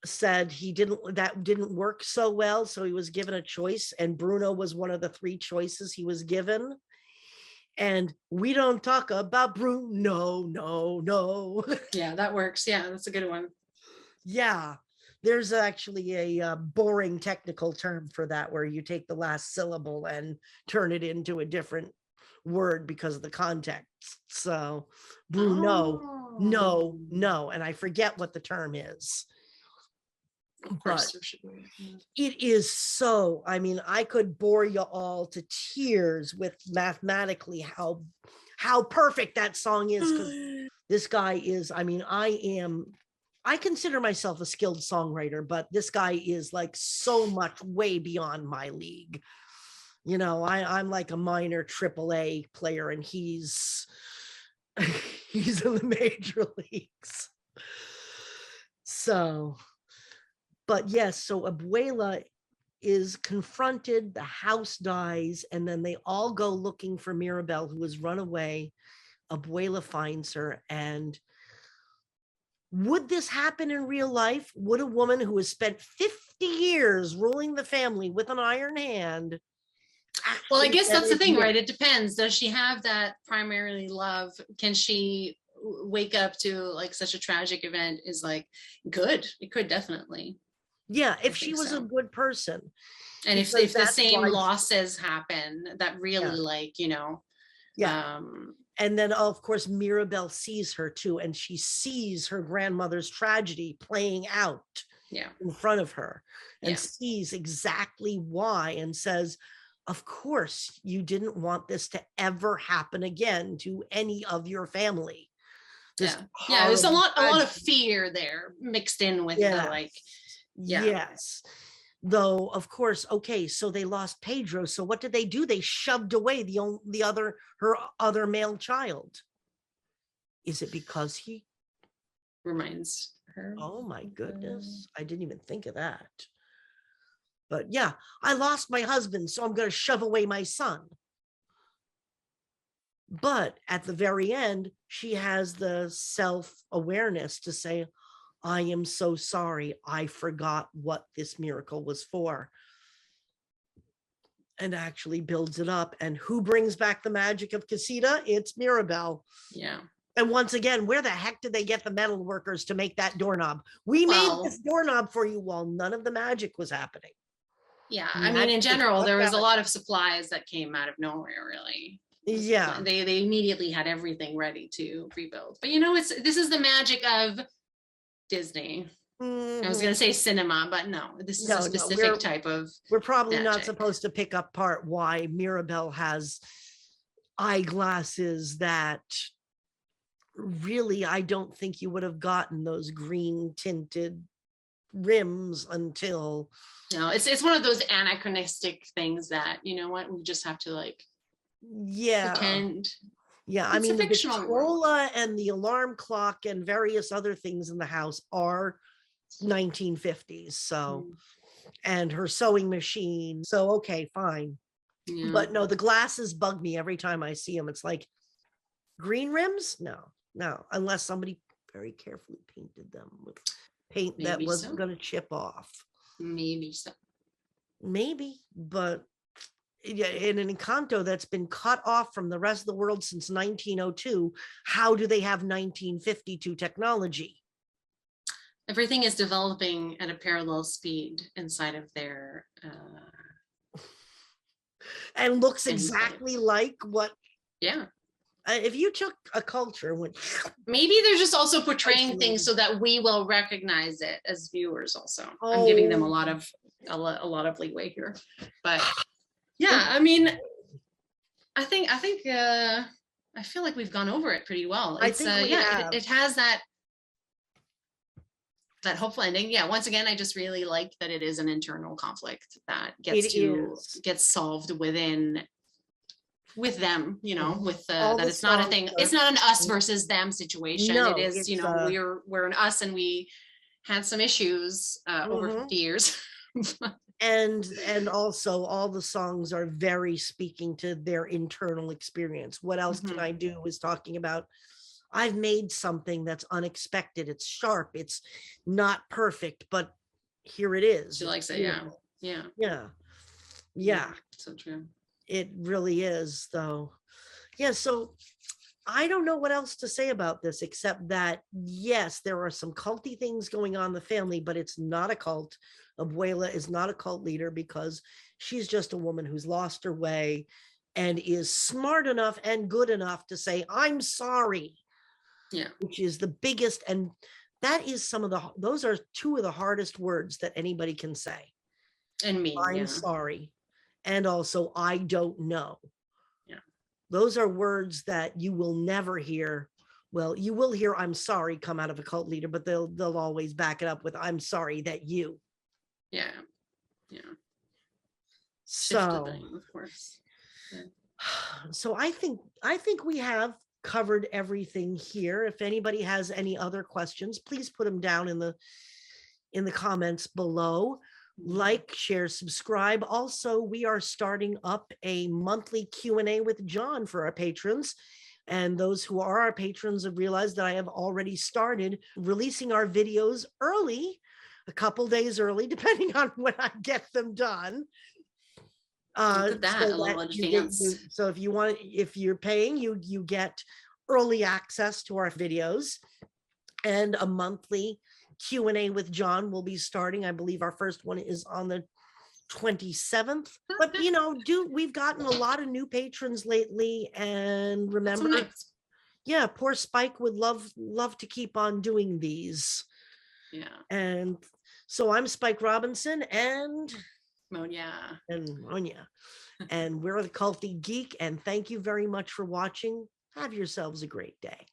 said that didn't work so well, so he was given a choice, and Bruno was one of the 3 choices he was given. And we don't talk about Bruno, no.
Yeah, that works. Yeah, that's a good one.
Yeah, there's actually a boring technical term for that, where you take the last syllable and turn it into a different word because of the context. So Bruno, no, and I forget what the term is. But it is so, I mean, I could bore you all to tears with mathematically how perfect that song is, because this guy is, I mean, I consider myself a skilled songwriter, but this guy is like so much way beyond my league. I'm like a minor AAA player, and he's in the major leagues. So, but yes, so Abuela is confronted, the house dies, and then they all go looking for Mirabelle, who has run away. Abuela finds her, and would this happen in real life? Would a woman who has spent 50 years ruling the family with an iron hand?
Well, I guess that's the thing, right? It depends. Does she have that primarily love? Can she wake up to like such a tragic event? Is like good. It could definitely.
Yeah, if she was a good person.
And if the same losses happen, that really
and then of course Mirabelle sees her too, and she sees her grandmother's tragedy playing out in front of her, and sees exactly why, and says, of course you didn't want this to ever happen again to any of your family.
There's a lot of fear there mixed in with the
Yes. Though, of course, okay, so they lost Pedro. So what did they do? They shoved away her other male child. Is it because he
reminds her?
Oh my goodness. I didn't even think of that. But yeah, I lost my husband, so I'm going to shove away my son. But at the very end, she has the self-awareness to say, I am so sorry. I forgot what this miracle was for. And actually builds it up. And who brings back the magic of Casita? It's Mirabelle.
Yeah.
And once again, where the heck did they get the metal workers to make that doorknob? We made this doorknob for you while none of the magic was happening.
Yeah. I mean, in general, there was a lot of supplies that came out of nowhere, really.
Yeah.
They immediately had everything ready to rebuild. But this is the magic of Disney. I was going to say cinema, but no, this is a specific type of
We're probably not supposed to pick apart why Mirabelle has eyeglasses that really, I don't think you would have gotten those green tinted rims until.
No, it's one of those anachronistic things that, you know what, we just have to pretend.
Yeah, I mean, the Victrola and the alarm clock and various other things in the house are 1950s. So, and her sewing machine. So, okay, fine. Yeah. But no, the glasses bug me every time I see them. It's like, green rims? No. No, unless somebody very carefully painted them with paint that
Maybe
wasn't
so.
going to chip off.
Maybe so.
Maybe, but yeah, in an Encanto that's been cut off from the rest of the world since 1902, how do they have 1952 technology?
Everything is developing at a parallel speed inside of their
and looks exactly like what.
Yeah.
If you took a culture,
maybe they're just also portraying things so that we will recognize it as viewers. Also, I'm giving them a lot of leeway here, but yeah, I mean, I feel like we've gone over it pretty well. It's it has that hopeful ending. Yeah, once again, I just really like that it is an internal conflict that gets solved with them, with that it's not a thing. It's not an us versus them situation. No, it is, we're an us, and we had some issues over 50 years.
and also all the songs are very speaking to their internal experience. What else can I do is talking about, I've made something that's unexpected. It's sharp. It's not perfect, but here it is.
She likes it. Yeah.
So true. It really is, though. Yeah. So I don't know what else to say about this, except that, yes, there are some culty things going on in the family, but it's not a cult. Abuela is not a cult leader because she's just a woman who's lost her way and is smart enough and good enough to say, I'm sorry.
Yeah.
Which is the biggest. And that is those are two of the hardest words that anybody can say.
And me.
I'm sorry. And also, I don't know.
Yeah.
Those are words that you will never hear. Well, you will hear I'm sorry come out of a cult leader, but they'll always back it up with I'm sorry that you.
Yeah.
So,
of course. Yeah.
So I think we have covered everything here. If anybody has any other questions, please put them down in the comments below. Like, share, subscribe. Also, we are starting up a monthly Q&A with John for our patrons. And those who are our patrons have realized that I have already started releasing our videos early, a couple days early, depending on when I get them done.
Look at that, a little advance.
So if you're paying, you get early access to our videos, and a monthly Q&A with John will be starting. I believe our first one is on the 27th. But we've gotten a lot of new patrons lately, and remember, yeah, poor Spike would love to keep on doing these.
Yeah.
And so I'm Spike Robinson and
Monia.
And we're the Culty Geek, and thank you very much for watching. Have yourselves a great day.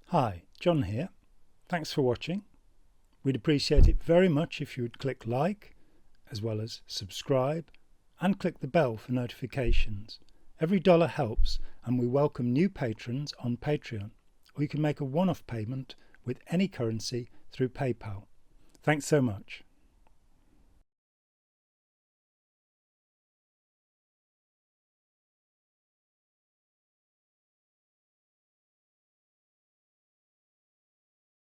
Hi, John here. Thanks for watching. We'd appreciate it very much if you would click like, as well as subscribe, and click the bell for notifications. Every dollar helps, and we welcome new patrons on Patreon, or you can make a one-off payment with any currency through PayPal. Thanks so much.